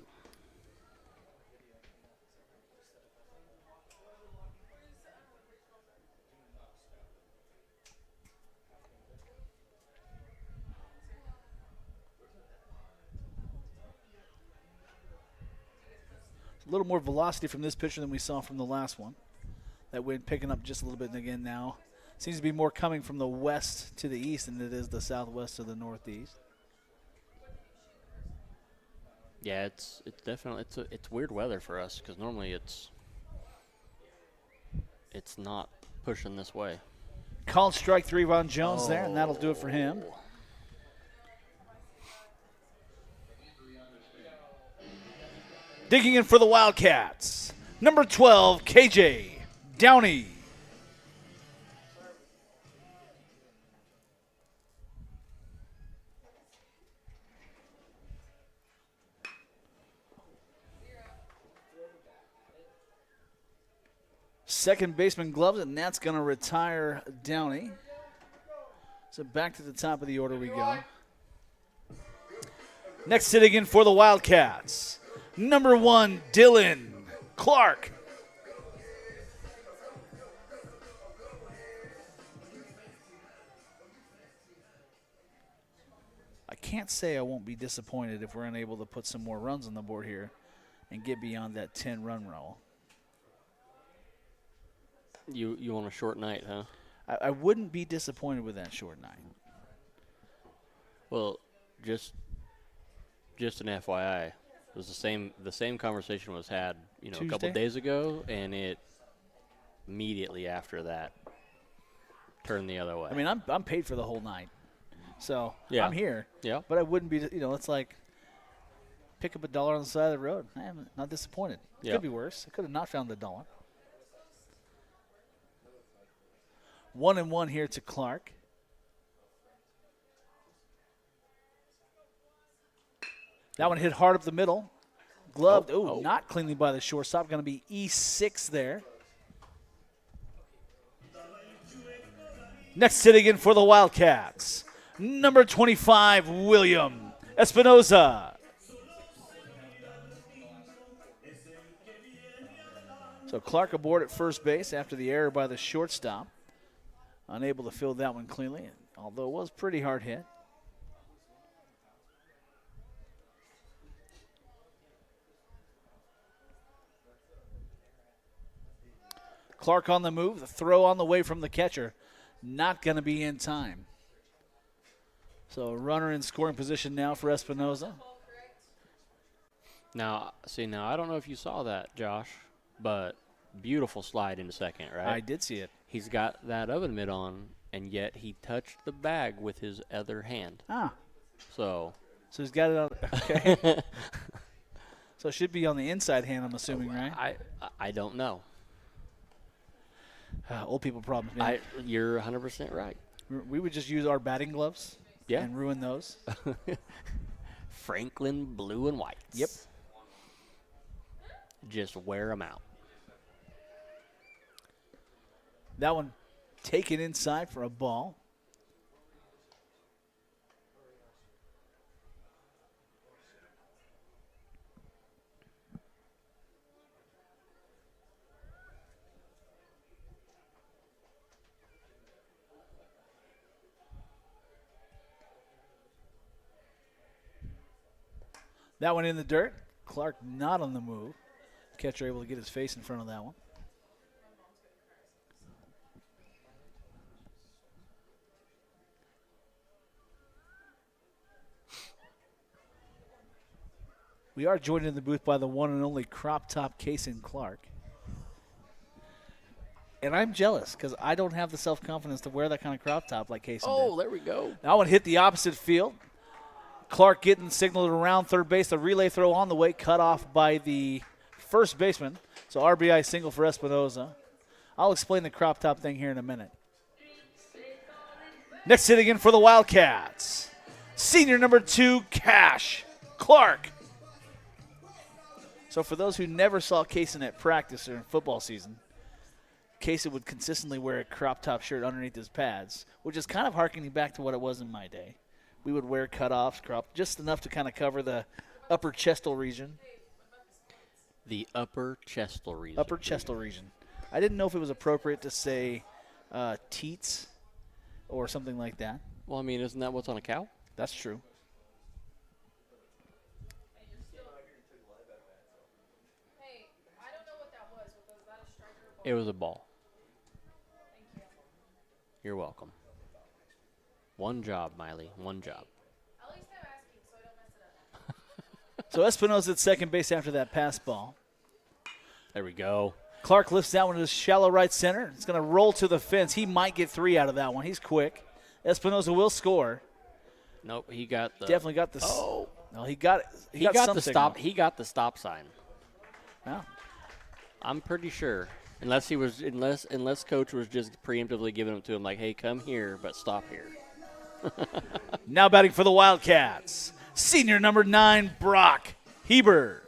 A little more velocity from this pitcher than we saw from the last one. That wind picking up just a little bit, and again now seems to be more coming from the west to the east than it is the southwest to the northeast. Yeah, it's definitely it's weird weather for us because normally it's not pushing this way. Called strike 3 on Jones there, and that'll do it for him. Digging in for the Wildcats, number 12, KJ Downey. Second baseman gloves, and that's going to retire Downey. So back to the top of the order we go. Next sitting in for the Wildcats, number 1, Dylan Clark. I can't say I won't be disappointed if we're unable to put some more runs on the board here and get beyond that 10-run roll. You want a short night, huh? I wouldn't be disappointed with that short night. Well, just an FYI, it was the same conversation was had, a couple Tuesday? days ago, and it immediately after that turned the other way. I mean, I'm paid for the whole night, so Yeah. I'm here. Yeah. But I wouldn't be, it's like pick up $1 on the side of the road. I'm not disappointed. It Yeah. could be worse. I could have not found the $1. 1-1 here to Clark. That one hit hard up the middle. Gloved. Oh. Not cleanly by the shortstop. Going to be E6 there. Next sitting in for the Wildcats, number 25, William Espinoza. So Clark aboard at first base after the error by the shortstop. Unable to field that one cleanly, although it was pretty hard hit. Clark on the move, the throw on the way from the catcher. Not going to be in time. So a runner in scoring position now for Espinoza. Now I don't know if you saw that, Josh, but beautiful slide into second, right? I did see it. He's got that oven mitt on, and yet he touched the bag with his other hand. So he's got it on. Okay. So it should be on the inside hand, I'm assuming, right? I don't know. Old people problems, man. You're 100% right. We would just use our batting gloves and ruin those. Franklin blue and whites. Yep. Just wear them out. That one taken inside for a ball. That one in the dirt. Clark not on the move. Catcher able to get his face in front of that one. We are joined in the booth by the one and only crop top Kason Clark. And I'm jealous because I don't have the self-confidence to wear that kind of crop top like Kason did. there we go. That one hit the opposite field. Clark getting signaled around third base. The relay throw on the way, cut off by the first baseman. So RBI single for Espinoza. I'll explain the crop top thing here in a minute. Next hitting in for the Wildcats. Senior number 2, Cash Clark. So for those who never saw Kason at practice during football season, Kason would consistently wear a crop top shirt underneath his pads, which is kind of harkening back to what it was in my day. We would wear cutoffs, crop, just enough to kind of cover the upper chestal region. The upper chestal region. Upper chestal region. I didn't know if it was appropriate to say teats or something like that. Well, I mean, isn't that what's on a cow? That's true. Hey, I don't know what that was. Was that a striker or ball? It was a ball. Thank you. You're welcome. One job, Miley. One job. At least I'm asking so I don't mess it up. So Espinosa at second base after that pass ball. There we go. Clark lifts that one to the shallow right center. It's going to roll to the fence. He might get 3 out of that one. He's quick. Espinosa will score. Nope, he got the. Definitely got the. Oh. No, he got it. He got some the signal. stop. He got the stop sign. Yeah. I'm pretty sure, unless coach was just preemptively giving him to him, like, hey, come here, but stop here. Now batting for the Wildcats, senior number 9, Brock Heber.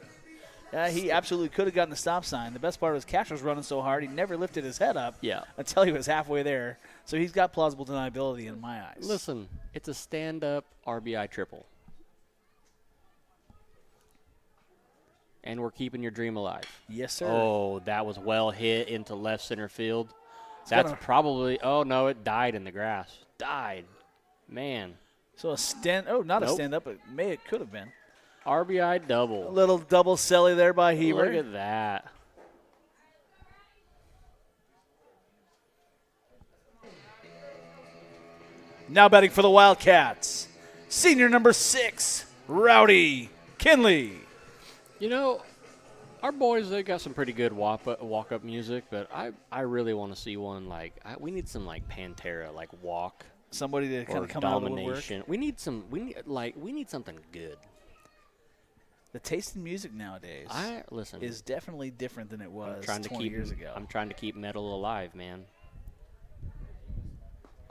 He absolutely could have gotten the stop sign. The best part was Cash was running so hard he never lifted his head up until he was halfway there. So he's got plausible deniability in my eyes. Listen, it's a stand-up RBI triple. And we're keeping your dream alive. Yes, sir. Oh, that was well hit into left center field. That's probably – oh, no, it died in the grass. Died. Man. So a stand – oh, not Nope. a stand-up, but it could have been. RBI double. A little double celly there by Heber. Look at that. Now batting for the Wildcats, senior number 6, Rowdy Kinley. You know, our boys, they got some pretty good walk-up music, but I really want to see one like we need some like Pantera, like walk. Somebody to kind or of come out of the woodwork. domination. We need something good. The taste in music nowadays Listen. is definitely different than it was trying to 20 keep years ago. I'm trying to keep metal alive, man.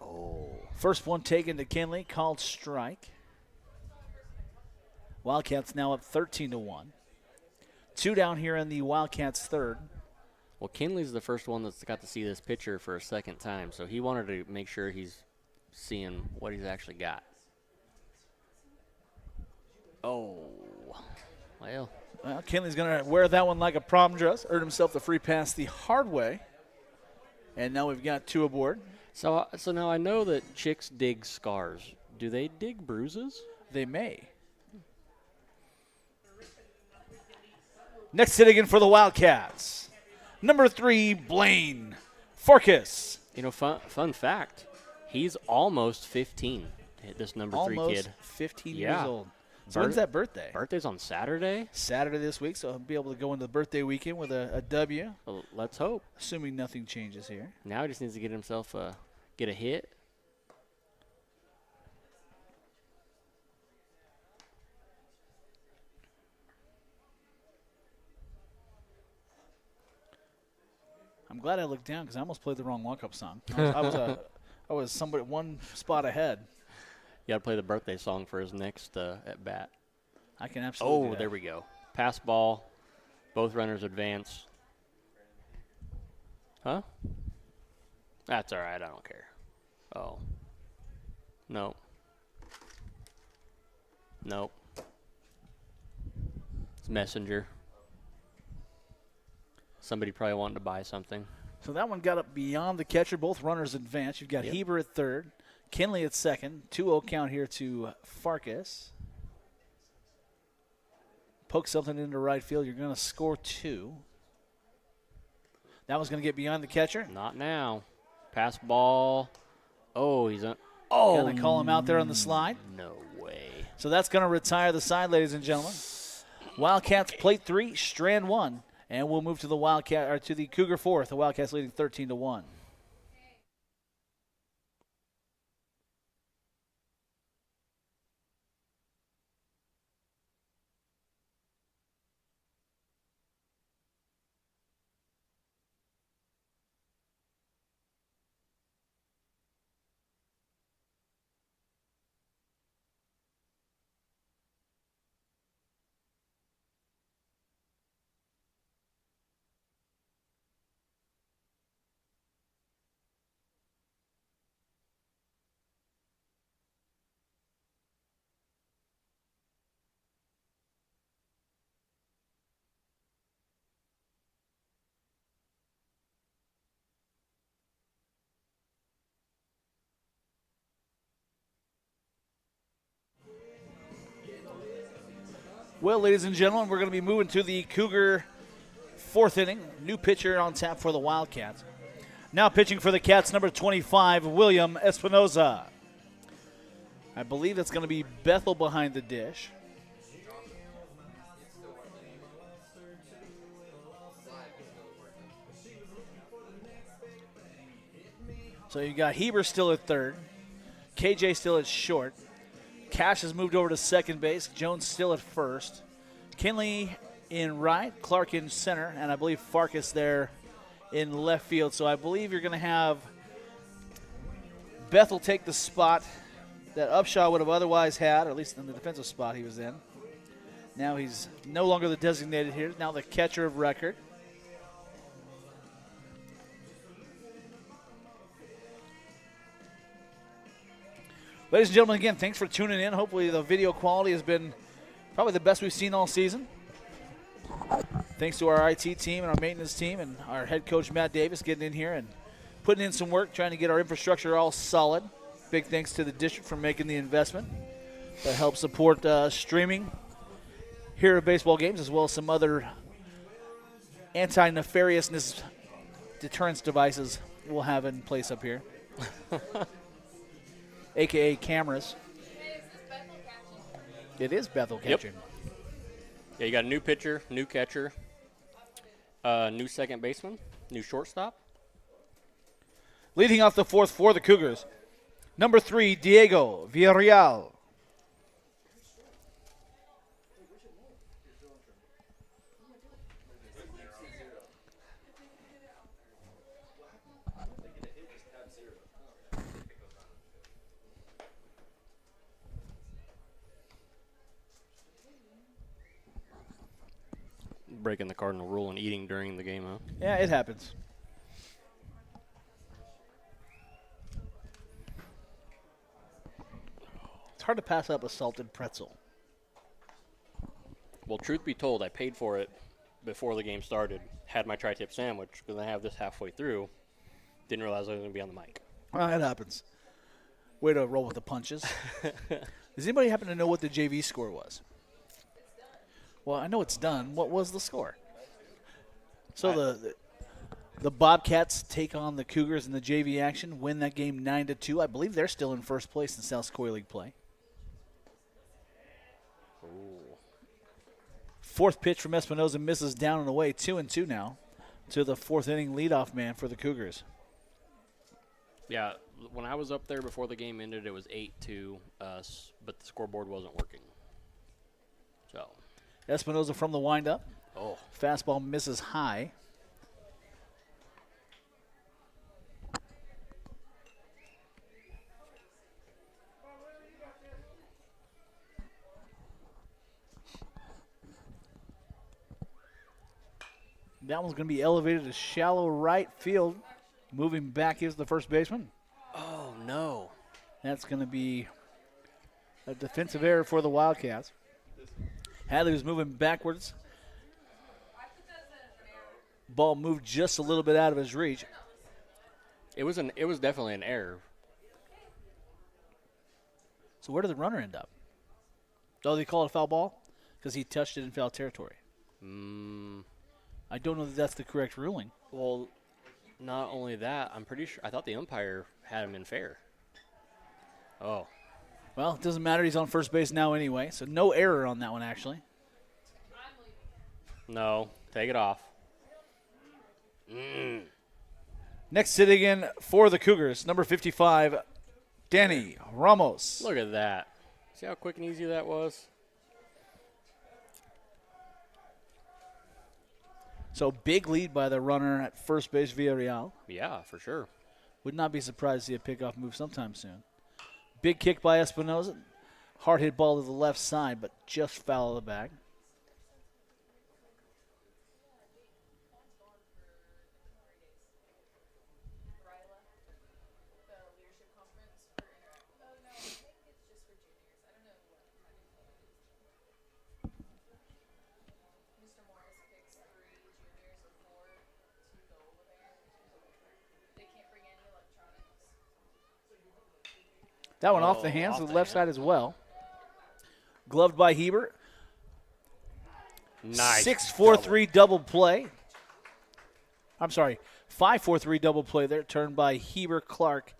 Oh. First one taken to Kinley, called strike. Wildcats now up 13-1. 2 down here in the Wildcats' third. Well, Kinley's the first one that's got to see this pitcher for a second time, so he wanted to make sure he's seeing what he's actually got. Oh. Well. Well, Kinley's going to wear that one like a prom dress. Earned himself the free pass the hard way. And now we've got 2 aboard. So now I know that chicks dig scars. Do they dig bruises? They may. Next hitting in for the Wildcats, number 3, Blaine Farkas. You know, fun fact, he's almost 15, this number 3 Almost kid. 15 Yeah. years old. So when's that birthday? Birthday's on Saturday? Saturday this week, so he'll be able to go into the birthday weekend with a W, Well, let's hope. assuming nothing changes here. Now he just needs to get himself get a hit. I'm glad I looked down because I almost played the wrong walk-up song. I was somebody one spot ahead. You got to play the birthday song for his next at bat. I can absolutely do Oh, that. there we go. Pass ball. Both runners advance. Huh? That's all right. I don't care. Oh. Nope. Nope. It's Messenger. Somebody probably wanted to buy something. So that one got up beyond the catcher. Both runners advance. You've got Heber at third, Kinley at second. 2-0 count here to Farkas. Poke something into right field. You're going to score 2. That one's going to get beyond the catcher. Not now. Pass ball. Oh, he's on. Oh, going to call him out there on the slide. No way. So that's going to retire the side, ladies and gentlemen. Wildcats plate 3, strand 1, and we'll move to the Cougar 4th. The Wildcats leading 13-1. Well, ladies and gentlemen, we're going to be moving to the Cougar 4th inning. New pitcher on tap for the Wildcats. Now pitching for the Cats, number 25, William Espinoza. I believe that's going to be Bethel behind the dish. So you got Heber still at third. KJ still at short. Cash has moved over to second base. Jones still at first. Kinley in right. Clark in center. And I believe Farkas there in left field. So I believe you're going to have Bethel take the spot that Upshaw would have otherwise had, or at least in the defensive spot he was in. Now he's no longer the designated hitter. Now the catcher of record. Ladies and gentlemen, again, thanks for tuning in. Hopefully the video quality has been probably the best we've seen all season. Thanks to our IT team and our maintenance team and our head coach, Matt Davis, getting in here and putting in some work, trying to get our infrastructure all solid. Big thanks to the district for making the investment that helps support streaming here at baseball games, as well as some other anti-nefariousness deterrence devices we'll have in place up here. AKA cameras. Hey, is this Bethel catching? It is Bethel Yep. catching. Yeah, you got a new pitcher, new catcher, new second baseman, new shortstop. Leading off the 4th for the Cougars, number 3, Diego Villarreal. Breaking the Cardinal rule and eating during the game, huh? Yeah, it happens. It's hard to pass up a salted pretzel. Well, truth be told, I paid for it before the game started. Had my tri-tip sandwich because I have this halfway through. Didn't realize I was going to be on the mic. Well, it happens. Way to roll with the punches. Does anybody happen to know what the JV score was? Well, I know it's done. What was the score? So the Bobcats take on the Cougars in the JV action, win that game 9-2. I believe they're still in first place in South Sequoia League play. Ooh. 4th pitch from Espinoza misses down and away, 2-2 now to the 4th inning leadoff man for the Cougars. Yeah, when I was up there before the game ended, it was 8-2 us, but the scoreboard wasn't working. So. Espinoza from the windup. Oh. Fastball misses high. That one's going to be elevated to shallow right field. Moving back is the first baseman. Oh, no. That's going to be a defensive error for the Wildcats. Hadley was moving backwards. Ball moved just a little bit out of his reach. It was definitely an error. So where did the runner end up? Oh, they call it a foul ball? because he touched it in foul territory. I don't know that that's the correct ruling. Well, not only that, I'm pretty sure. I thought the umpire had him in fair. Oh. Well, it doesn't matter. He's on first base now anyway, so no error on that one, actually. No, take it off. Next sitting in for the Cougars, number 55, Danny Ramos. Look at that. See how quick and easy that was? So big lead by the runner at first base, Villarreal. Yeah, for sure. Would not be surprised to see a pickoff move sometime soon. Big kick by Espinoza. Hard hit ball to the left side, but just foul of the bag. That one off the hands to the left side as well. Gloved by Hebert. Nice. 6-4-3 double play. I'm sorry, 5-4-3 double play there, turned by Hebert, Clark,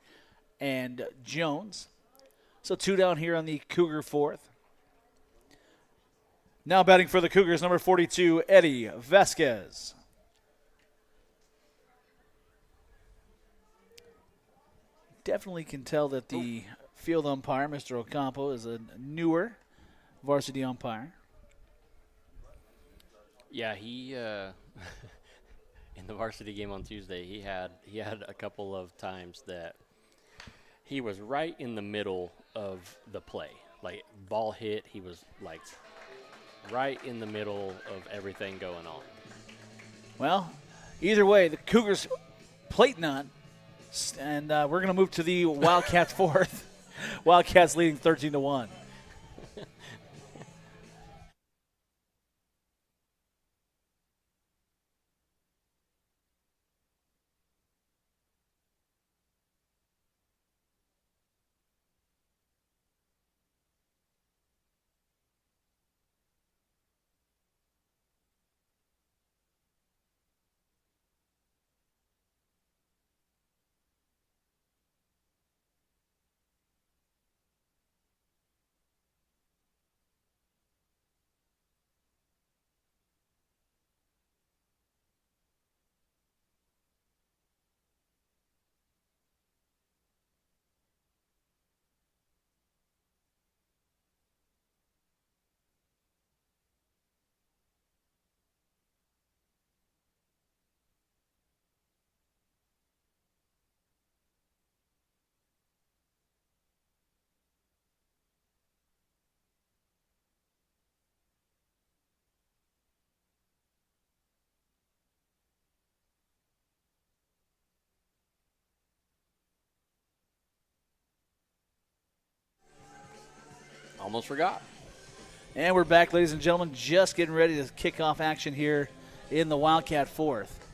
and Jones. So 2 down here on the Cougar fourth. Now batting for the Cougars, number 42, Eddie Vasquez. Definitely can tell that the field umpire, Mr. Ocampo, is a newer varsity umpire. Yeah, he in the varsity game on Tuesday, he had a couple of times that he was right in the middle of the play. Like ball hit, he was like right in the middle of everything going on. Well, either way, the Cougars plate none, and we're going to move to the Wildcats fourth. Wildcats leading 13-1. Almost forgot. And we're back, ladies and gentlemen, just getting ready to kick off action here in the Wildcat fourth.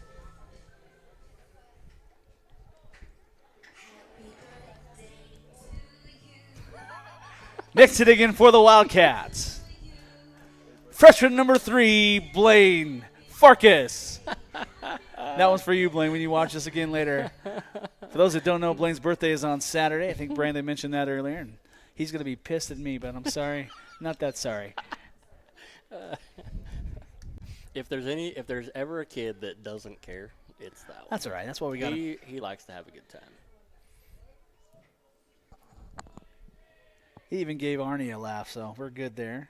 Next hitting in for the Wildcats, freshman number 3, Blaine Farkas. That one's for you, Blaine, when you watch this again later. For those that don't know, Blaine's birthday is on Saturday. I think Brandon mentioned that earlier, and he's going to be pissed at me, but I'm sorry. Not that sorry. If there's ever a kid that doesn't care, it's that one. That's all right. That's what we got. He likes to have a good time. He even gave Arnie a laugh, so we're good there.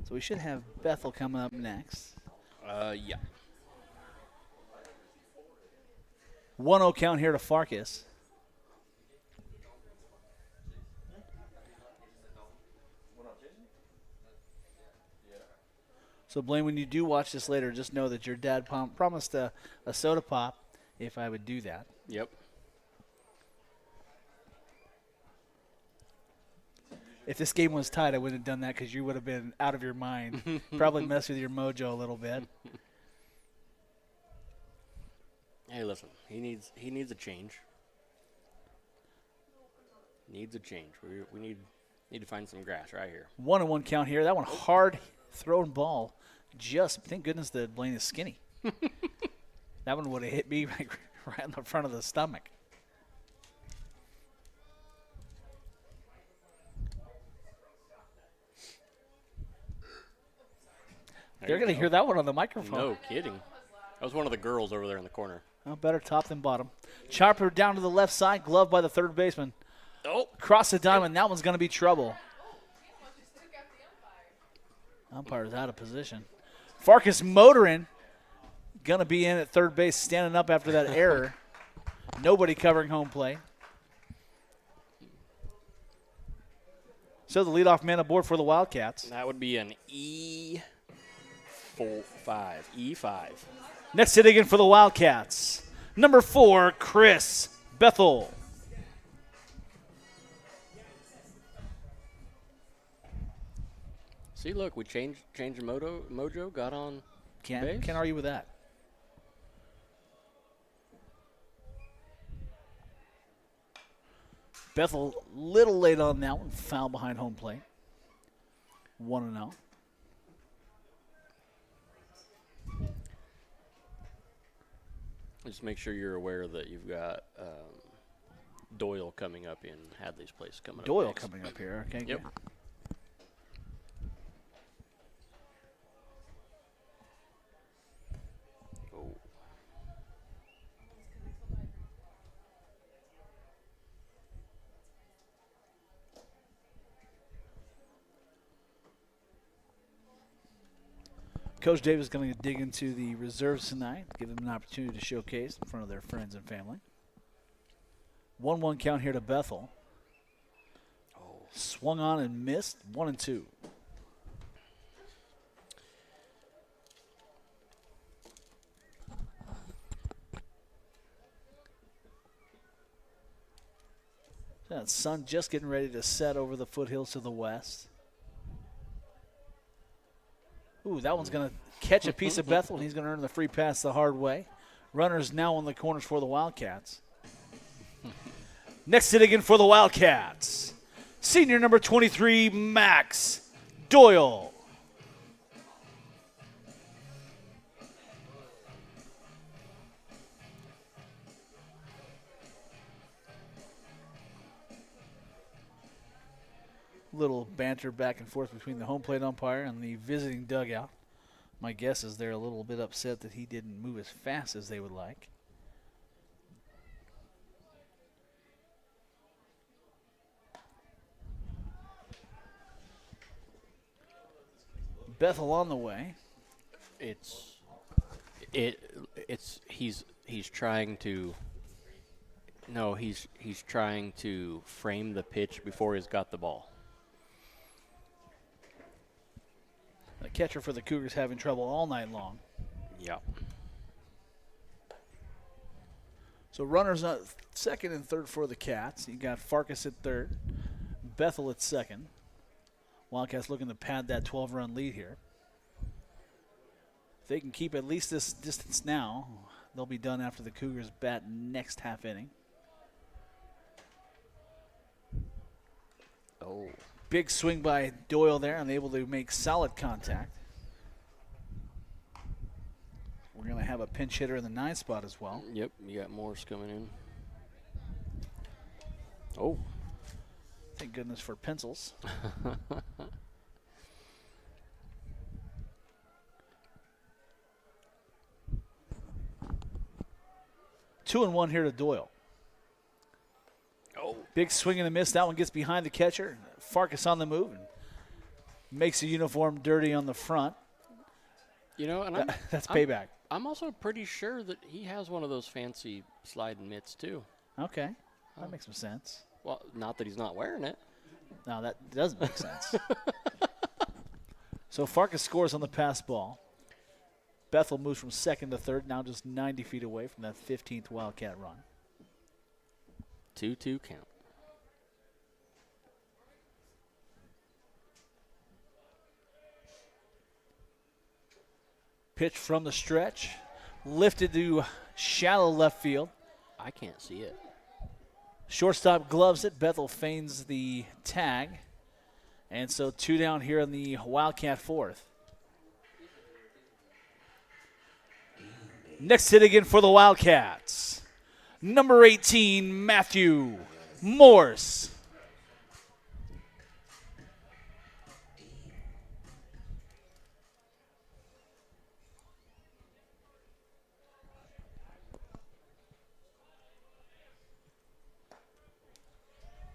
So we should have Bethel coming up next. Yeah. 1-0 count here to Farkas. So, Blaine, when you do watch this later, just know that your dad promised a soda pop if I would do that. Yep. If this game was tied, I wouldn't have done that because you would have been out of your mind. Probably messed with your mojo a little bit. Hey, listen, he needs a change. Needs a change. We need to find some grass right here. 1-1 count here. That one hard thrown ball. Just thank goodness that Blaine is skinny. That one would have hit me right in the front of the stomach. They're going to hear that one on the microphone. No kidding. That was one of the girls over there in the corner. Well, better top than bottom. Chopper down to the left side, gloved by the third baseman. Oh. Cross the diamond, that one's going to be trouble. Umpire's out of position. Farkas motoring. Going to be in at third base, standing up after that error. Nobody covering home plate. So the leadoff man aboard for the Wildcats. That would be an E5. E5. Next hitting in for the Wildcats, number 4, Chris Bethel. See, look, we changed the mojo, got on base. Can't argue with that. Bethel, little late on that one, foul behind home plate. 1-0. Just make sure you're aware that you've got Doyle coming up in Hadley's place coming up. Doyle next. coming up here. Okay. Yep. Good. Oh. Coach Davis is going to dig into the reserves tonight, give them an opportunity to showcase in front of their friends and family. 1-1 count here to Bethel. Swung on and missed. 1-2. That sun just getting ready to set over the foothills to the west. Ooh, that one's going to catch a piece of Bethel, and he's going to earn the free pass the hard way. Runners now on the corners for the Wildcats. Next hit again for the Wildcats. Senior number 23, Max Doyle. Little banter back and forth between the home plate umpire and the visiting dugout. My guess is they're a little bit upset that he didn't move as fast as they would like. Bethel on the way. He's trying to. No, he's trying to frame the pitch before he's got the ball. The catcher for the Cougars having trouble all night long. Yeah. So runners at second and third for the Cats. You got Farkas at third, Bethel at second. Wildcats looking to pad that 12-run lead here. If they can keep at least this distance now, they'll be done after the Cougars bat next half inning. Oh. Big swing by Doyle there, and able to make solid contact. We're going to have a pinch hitter in the 9 spot as well. Yep, you got Morris coming in. Oh. Thank goodness for pencils. 2-1 here to Doyle. Oh. Big swing and a miss. That one gets behind the catcher. Farkas on the move and makes the uniform dirty on the front. You know, and That's payback. I'm also pretty sure that he has one of those fancy sliding mitts too. Okay. That makes some sense. Well, not that he's not wearing it. No, that doesn't make sense. So Farkas scores on the pass ball. Bethel moves from second to third, now just 90 feet away from that 15th Wildcat run. 2-2 count. Pitch from the stretch, lifted to shallow left field. I can't see it. Shortstop gloves it. Bethel feigns the tag. And so 2 down here in the Wildcat fourth. Next hit again for the Wildcats. Number 18, Matthew Morse.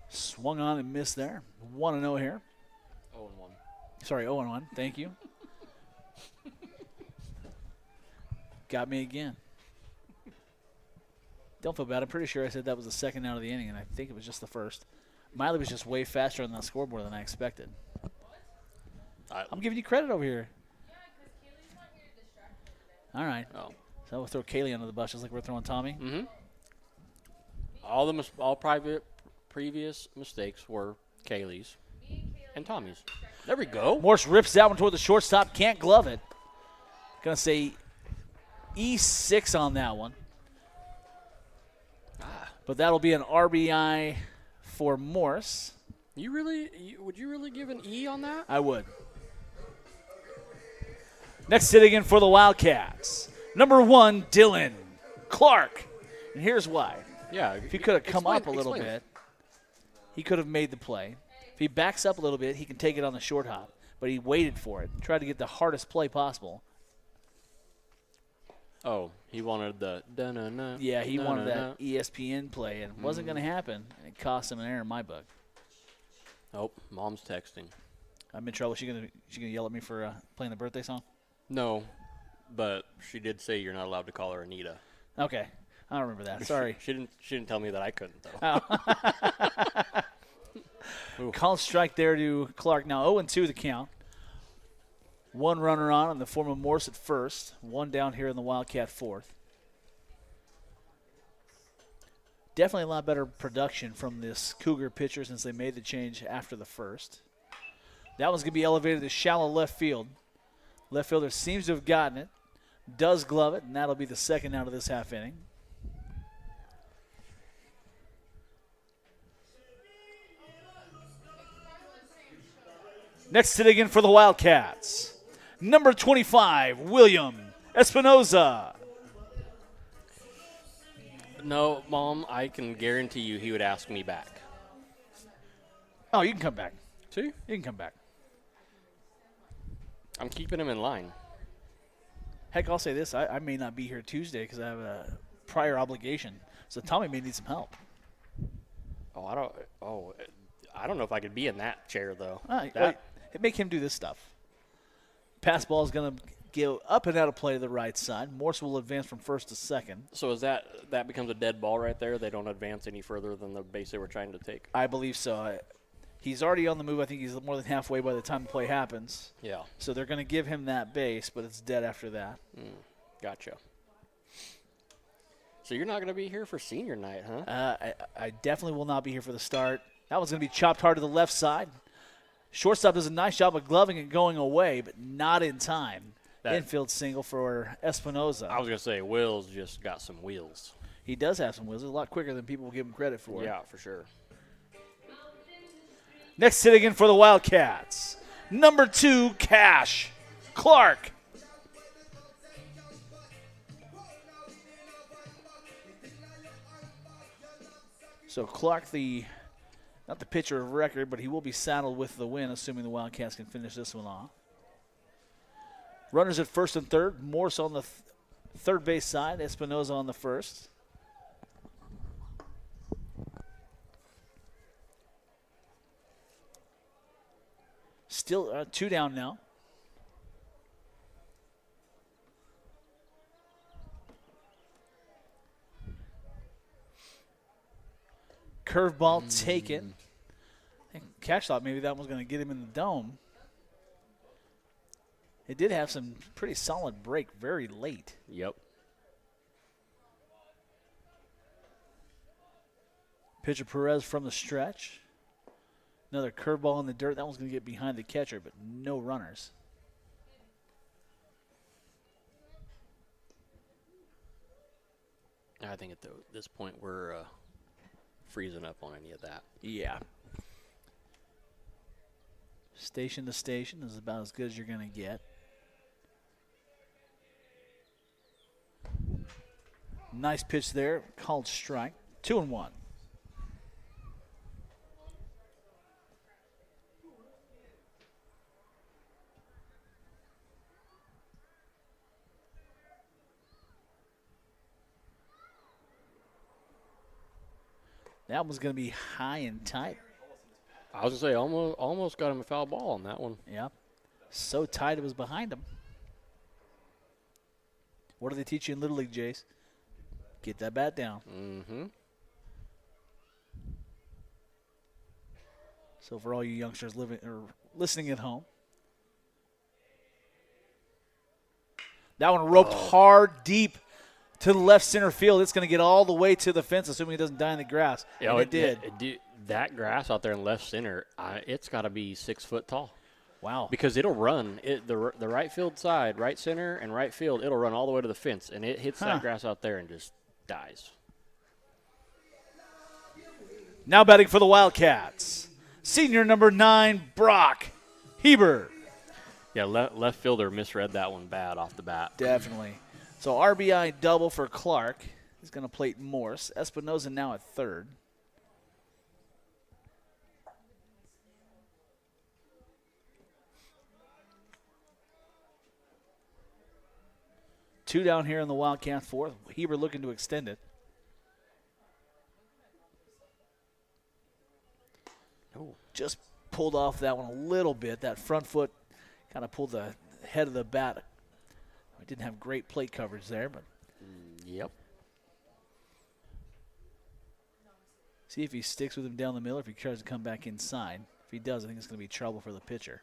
Swung on and missed there. 1-0 here. 0-1. Sorry, 0-1. Thank you. Got me again. Don't feel bad. I'm pretty sure I said that was the second out of the inning, and I think it was just the first. Miley was just way faster on that scoreboard than I expected. I'm giving you credit over here. Yeah, because Kaylee's not here to distract me today. All right. Oh. So we'll throw Kaylee under the bus just like we're throwing Tommy. Mm-hmm. All previous mistakes were Kaylee's and Tommy's. There we go. Morse rips that one toward the shortstop. Can't glove it. Going to say E6 on that one. But that'll be an RBI for Morse. Would you really give an E on that? I would. Next hit again for the Wildcats. Number 1, Dylan Clark. And here's why. Yeah. If he could have come up a little bit, he could have made the play. If he backs up a little bit, he can take it on the short hop. But he waited for it. Tried to get the hardest play possible. Oh, he wanted the da-na-na. Yeah, he wanted da-na-na. that ESPN play, and it wasn't going to happen. And it cost him an error in my book. Oh, Mom's texting. I'm in trouble. She gonna yell at me for playing the birthday song? No, but she did say you're not allowed to call her Anita. Okay, I don't remember that. Sorry. She didn't tell me that I couldn't though. Oh. Call strike there to Clark. Now 0-2 the count. One runner on in the form of Morse at first. One down here in the Wildcat fourth. Definitely a lot better production from this Cougar pitcher since they made the change after the first. That one's going to be elevated to shallow left field. Left fielder seems to have gotten it. Does glove it, and that'll be the second out of this half inning. Next hit again for the Wildcats. Number 25, William Espinoza. No, Mom, I can guarantee you he would ask me back. Oh, you can come back. See? You can come back. I'm keeping him in line. Heck, I'll say this. I may not be here Tuesday because I have a prior obligation. So Tommy may need some help. I don't know if I could be in that chair though. Make him do this stuff. Pass ball is going to go up and out of play to the right side. Morse will advance from first to second. So is that becomes a dead ball right there? They don't advance any further than the base they were trying to take? I believe so. He's already on the move. I think he's more than halfway by the time the play happens. Yeah. So they're going to give him that base, but it's dead after that. Gotcha. So you're not going to be here for senior night, huh? I definitely will not be here for the start. That one's going to be chopped hard to the left side. Shortstop does a nice job of gloving it going away, but not in time. Infield single for Espinoza. I was going to say, Will's just got some wheels. He does have some wheels. He's a lot quicker than people will give him credit for. Yeah, for sure. Next hit again for the Wildcats. Number 2, Cash Clark. So Clark, not the pitcher of record, but he will be saddled with the win, assuming the Wildcats can finish this one off. Runners at first and third. Morse on the third base side. Espinoza on the first. Still 2 down now. Curveball taken. I think Cash thought maybe that was going to get him in the dome. It did have some pretty solid break very late. Yep. Pitcher Perez from the stretch. Another curveball in the dirt. That one's going to get behind the catcher, but no runners. I think at this point we're freezing up on any of that. Yeah. Station to station is about as good as you're going to get. Nice pitch there. Called strike. 2-1. That one's going to be high and tight. I was going to say, almost got him a foul ball on that one. Yeah. So tight it was behind him. What do they teach you in Little League, Jace? Get that bat down. Mm-hmm. So for all you youngsters living or listening at home. That one roped hard, deep to the left center field. It's going to get all the way to the fence, assuming it doesn't die in the grass. Yeah, and it did. That grass out there in left center, it's got to be 6 foot tall. Wow. Because it'll run the right field side, right center, and right field. It'll run all the way to the fence, and it hits that grass out there and just dies. Now batting for the Wildcats, senior number 9, Brock Heber. Yeah, left fielder misread that one bad off the bat. Definitely. So RBI double for Clark. He's going to plate Morse. Espinoza now at third. Two down here in the Wildcat fourth. Heber looking to extend it. Oh. Just pulled off that one a little bit. That front foot kind of pulled the head of the bat. We didn't have great plate coverage there, but Yep. see if he sticks with him down the middle or if he tries to come back inside. If he does, I think it's going to be trouble for the pitcher.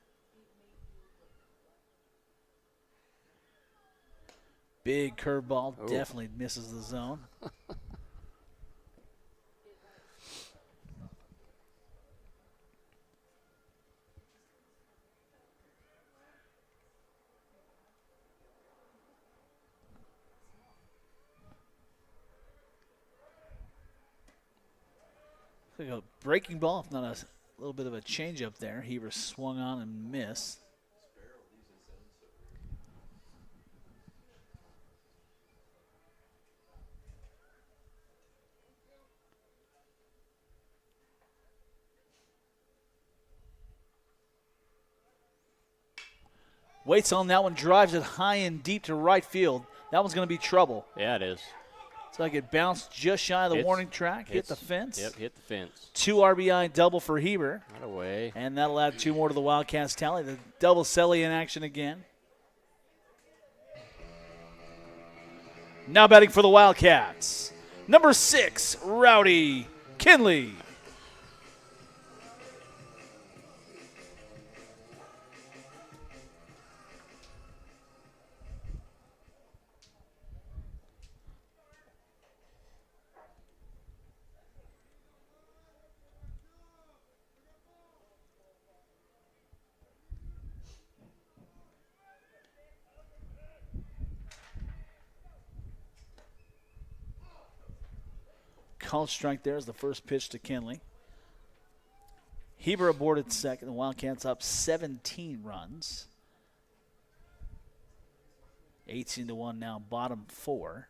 Big curveball, definitely misses the zone. Like a breaking ball, if not a little bit of a changeup there. Heber swung on and missed. Waits on that one, drives it high and deep to right field. That one's going to be trouble. Yeah, it is. It's like it bounced just shy of the warning track, hit the fence. Yep, hit the fence. 2 RBI double for Heber. Not away. And that'll add 2 more to the Wildcats tally. The double Selly in action again. Now batting for the Wildcats, number 6, Rowdy Kinley. Called strike there is the first pitch to Kinley. Heber aboard at second. The Wildcats up 17 runs. 18-1 now, bottom 4.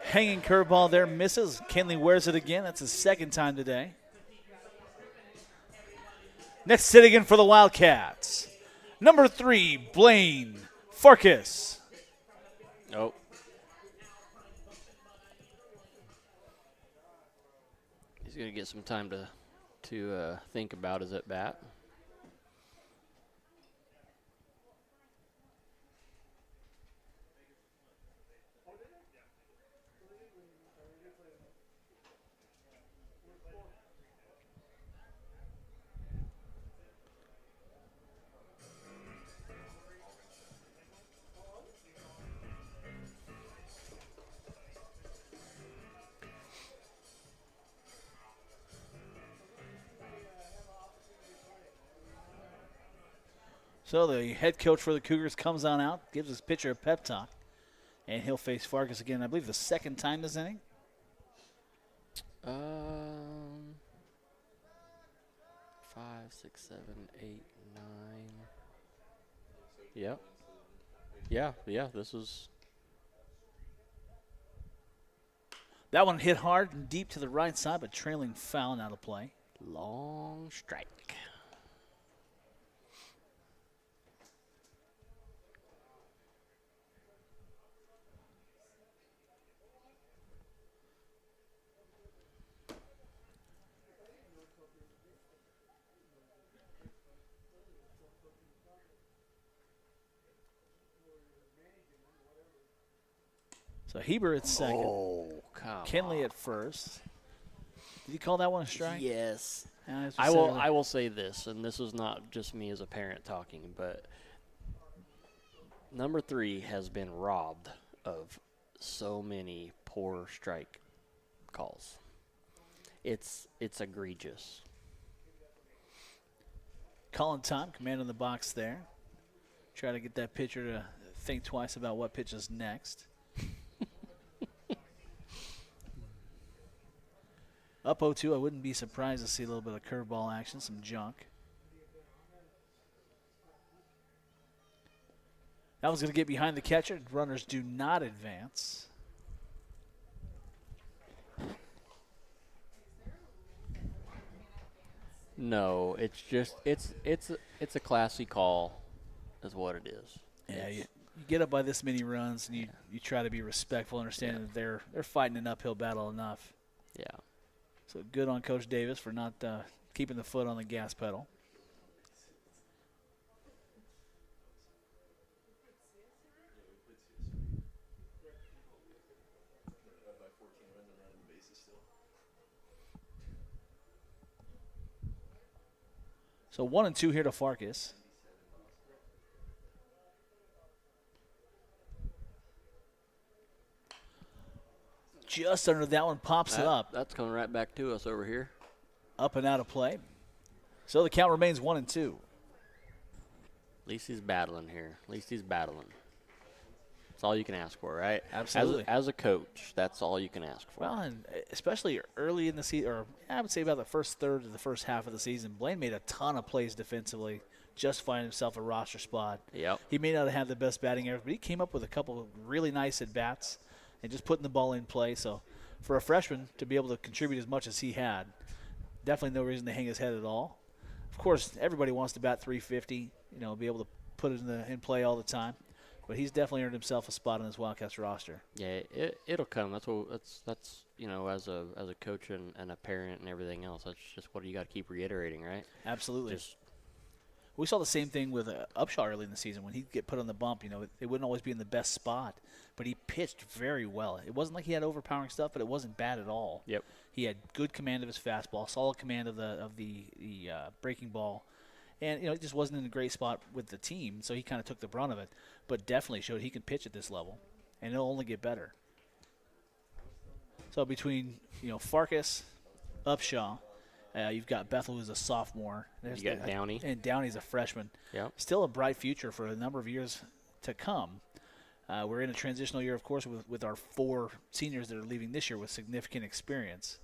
Hanging curveball there, misses. Kinley wears it again. That's his second time today. Next sitting in for the Wildcats, number 3, Blaine Farkas. Nope. He's going to get some time to think about his at-bat. So the head coach for the Cougars comes on out, gives his pitcher a pep talk, and he'll face Farkas again, I believe the second time this inning. 5, 6, 7, 8, 9. Yep. Yeah, this is. That one hit hard and deep to the right side, but trailing foul and out of play. Long strike. So Heber at second. Oh, come Kenley on. at first. Did you call that one a strike? Yes. Yeah, as we I said will. earlier. I will say this, and this is not just me as a parent talking, but number 3 has been robbed of so many poor strike calls. It's egregious. Calling time, command in the box there. Try to get that pitcher to think twice about what pitch is next. Up 0-2, I wouldn't be surprised to see a little bit of curveball action, some junk. That was going to get behind the catcher. Runners do not advance. No, it's just it's a classy call, is what it is. Yeah, you get up by this many runs, and you try to be respectful, understanding that they're fighting an uphill battle enough. Yeah. So good on Coach Davis for not keeping the foot on the gas pedal. By 14 runs and running the bases still. So 1-2 here to Farkas. Just under that one, pops it up. That's coming right back to us over here. Up and out of play. So the count remains 1-2. At least he's battling here. At least he's battling. That's all you can ask for, right? Absolutely. As a coach, that's all you can ask for. Well, and especially early in the season, or I would say about the first third of the first half of the season, Blaine made a ton of plays defensively, just finding himself a roster spot. Yep. He may not have had the best batting average, but he came up with a couple of really nice at-bats and just putting the ball in play. So for a freshman to be able to contribute as much as he had, definitely no reason to hang his head at all. Of course, everybody wants to bat 350, be able to put it in play all the time. But he's definitely earned himself a spot on this Wildcats roster. Yeah, it'll come. That's as a coach and a parent and everything else. That's just what you got to keep reiterating, right? Absolutely. We saw the same thing with Upshaw early in the season when he'd get put on the bump. They wouldn't always be in the best spot, but he pitched very well. It wasn't like he had overpowering stuff, but it wasn't bad at all. Yep. He had good command of his fastball, solid command of the breaking ball, and it just wasn't in a great spot with the team, so he kind of took the brunt of it. But definitely showed he can pitch at this level, and it'll only get better. So between Farkas, Upshaw. You've got Bethel, who's a sophomore. You got Downey. And Downey's a freshman. Yep. Still a bright future for a number of years to come. We're in a transitional year, of course, with our 4 seniors that are leaving this year with significant experience.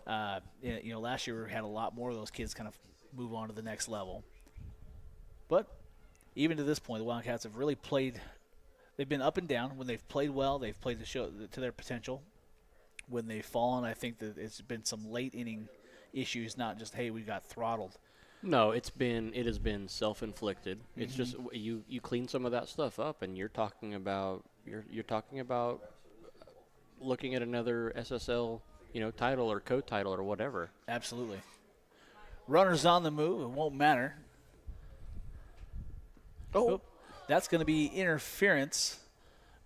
Last year we had a lot more of those kids kind of move on to the next level. But even to this point, the Wildcats have really played. They've been up and down. When they've played well, they've played to their potential. When they've fallen, I think that it's been some late inning issues, not just, hey, we got throttled. No, it has been self-inflicted. It's just you clean some of that stuff up, and you're talking about looking at another SSL title or co-title or whatever. Absolutely. Runners on the move. It won't matter. Oh, that's going to be interference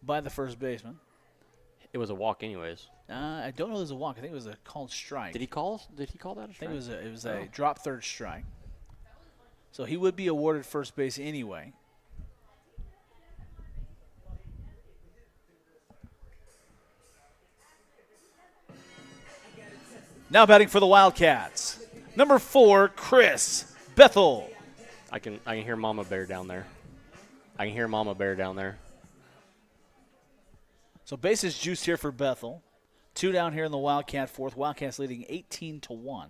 by the first baseman. It was a walk, anyways. I don't know if it was a walk. I think it was a called strike. Did he call that a strike? I think it was a drop third strike. So he would be awarded first base anyway. Now batting for the Wildcats, number 4, Chris Bethel. I can hear Mama Bear down there. So bases juiced here for Bethel. 2 down here in the Wildcat fourth. Wildcats leading 18-1.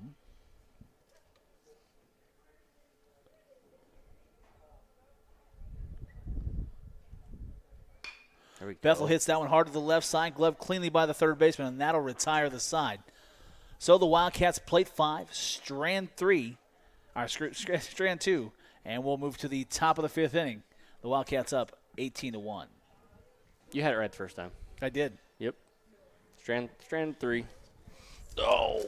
There we Bethel go. hits that one hard to the left side, gloved cleanly by the third baseman, and that'll retire the side. So the Wildcats plate 5, strand 2, and we'll move to the top of the 5th inning. The Wildcats up 18-1. You had it right the first time. I did. Yep. Strand 3. Oh.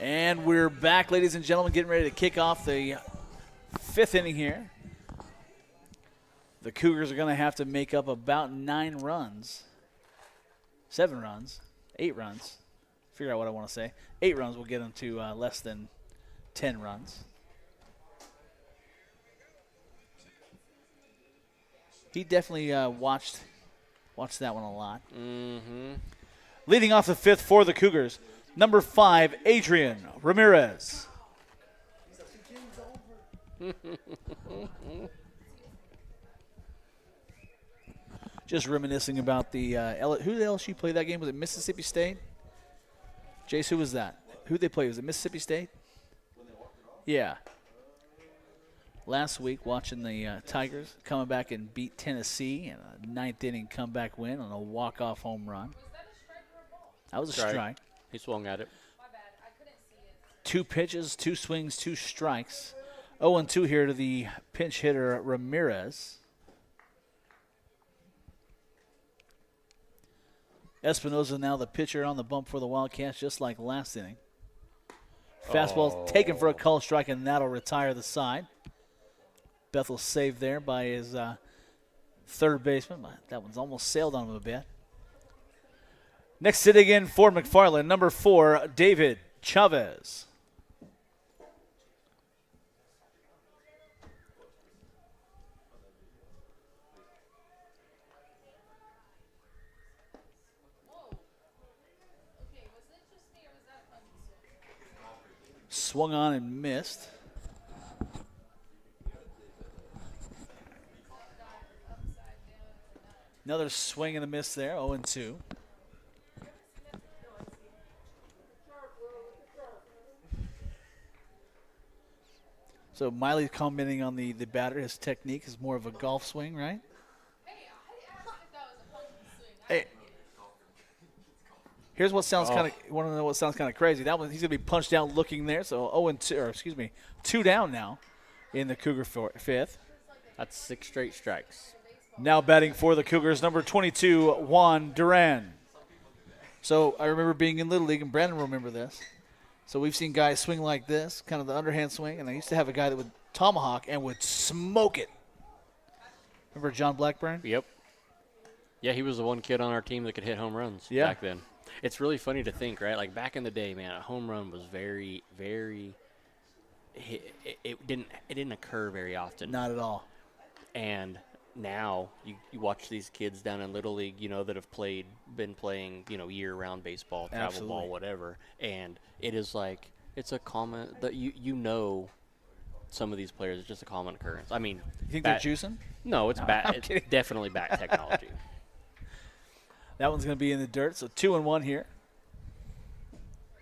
And we're back, ladies and gentlemen, getting ready to kick off the 5th inning here. The Cougars are going to have to make up about 9 runs, 7 runs, 8 runs. Figure out what I want to say. 8 runs will get them to less than 10 runs. He definitely watched that one a lot. Mm-hmm. Leading off the 5th for the Cougars, number 5, Adrian Ramirez. Just reminiscing about the who the hell she played that game? Was it Mississippi State? Jace, who was that? Who they play? Was it Mississippi State? Yeah. Last week, watching the Tigers coming back and beat Tennessee in a 9th inning comeback win on a walk-off home run. That was a strike. He swung at it. My bad. I couldn't see it. 2 pitches, 2 swings, 2 strikes. 0-2 here to the pinch hitter Ramirez. Espinoza now the pitcher on the bump for the Wildcats, just like last inning. Fastball taken for a call strike, and that'll retire the side. Bethel saved there by his third baseman. But that one's almost sailed on him a bit. Next sitting in for McFarland, number 4, David Chavez. Okay, was it just me or was that a funky swing? Swung on and missed. Another swing and a miss there, 0-2. So Miley commenting on the batter. His technique is more of a golf swing, right? Hey, I asked if that was a funky swing. Hey, here's what sounds kind of. Want to know what sounds kind of crazy? That one, he's gonna be punched out looking there. So 0-2, or excuse me, 2 down now in the Cougar 5th. That's 6 straight strikes. Now batting for the Cougars, number 22, Juan Duran. So I remember being in Little League, and Brandon will remember this. So we've seen guys swing like this, kind of the underhand swing, and I used to have a guy that would tomahawk and would smoke it. Remember John Blackburn? Yep. Yeah, he was the one kid on our team that could hit home runs back then. It's really funny to think, right? Like back in the day, man, a home run was very, very. It didn't occur very often. Not at all. And now you watch these kids down in Little League, that have been playing, year-round baseball, travel ball, whatever. And it is like it's a common that some of these players, it's just a common occurrence. I mean, you think they're juicing? No, it's bad. It's definitely bat technology. That one's going to be in the dirt, so 2-1 here.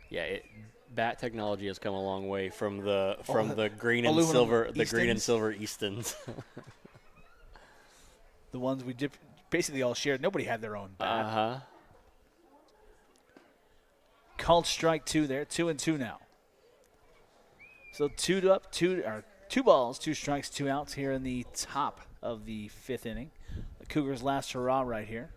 Yeah, bat technology has come a long way from the green and aluminum silver Eastons. The ones we basically all shared. Nobody had their own bat. Called strike 2 there. 2-2 now. So 2 balls, 2 strikes, 2 outs here in the top of the 5th inning. The Cougars' last hurrah right here.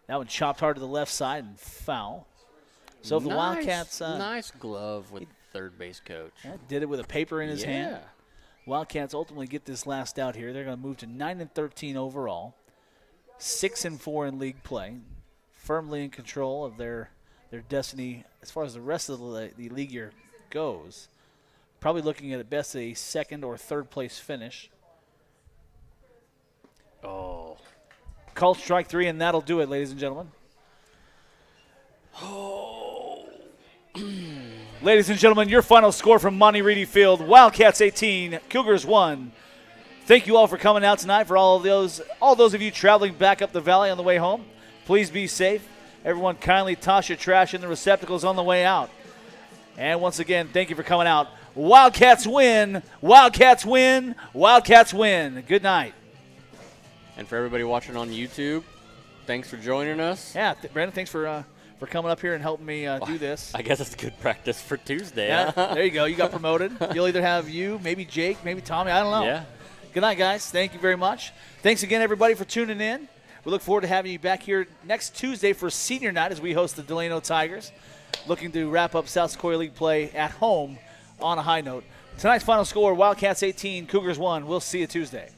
That one chopped hard to the left side and foul. So if the Wildcats nice glove with third base coach. Did it with a paper in his hand. Wildcats ultimately get this last out here. They're going to move to 9-13 overall, 6-4 in league play, firmly in control of their destiny as far as the rest of the league year goes. Probably looking at best a 2nd or 3rd place finish. Oh. Called strike 3, and that'll do it, ladies and gentlemen. Oh. Ladies and gentlemen, your final score from Monty Reedy Field: Wildcats 18, Cougars 1. Thank you all for coming out tonight. For all those of you traveling back up the valley on the way home, please be safe. Everyone kindly toss your trash in the receptacles on the way out. And once again, thank you for coming out. Wildcats win. Wildcats win. Wildcats win. Good night. And for everybody watching on YouTube, thanks for joining us. Yeah, Brandon, thanks for coming up here and helping me do this. I guess it's good practice for Tuesday. Yeah, Huh? there you go. You got promoted. You'll either have you, maybe Jake, maybe Tommy. I don't know. Yeah. Good night, guys. Thank you very much. Thanks again, everybody, for tuning in. We look forward to having you back here next Tuesday for senior night as we host the Delano Tigers, looking to wrap up South Sequoia League play at home on a high note. Tonight's final score: Wildcats 18, Cougars 1. We'll see you Tuesday.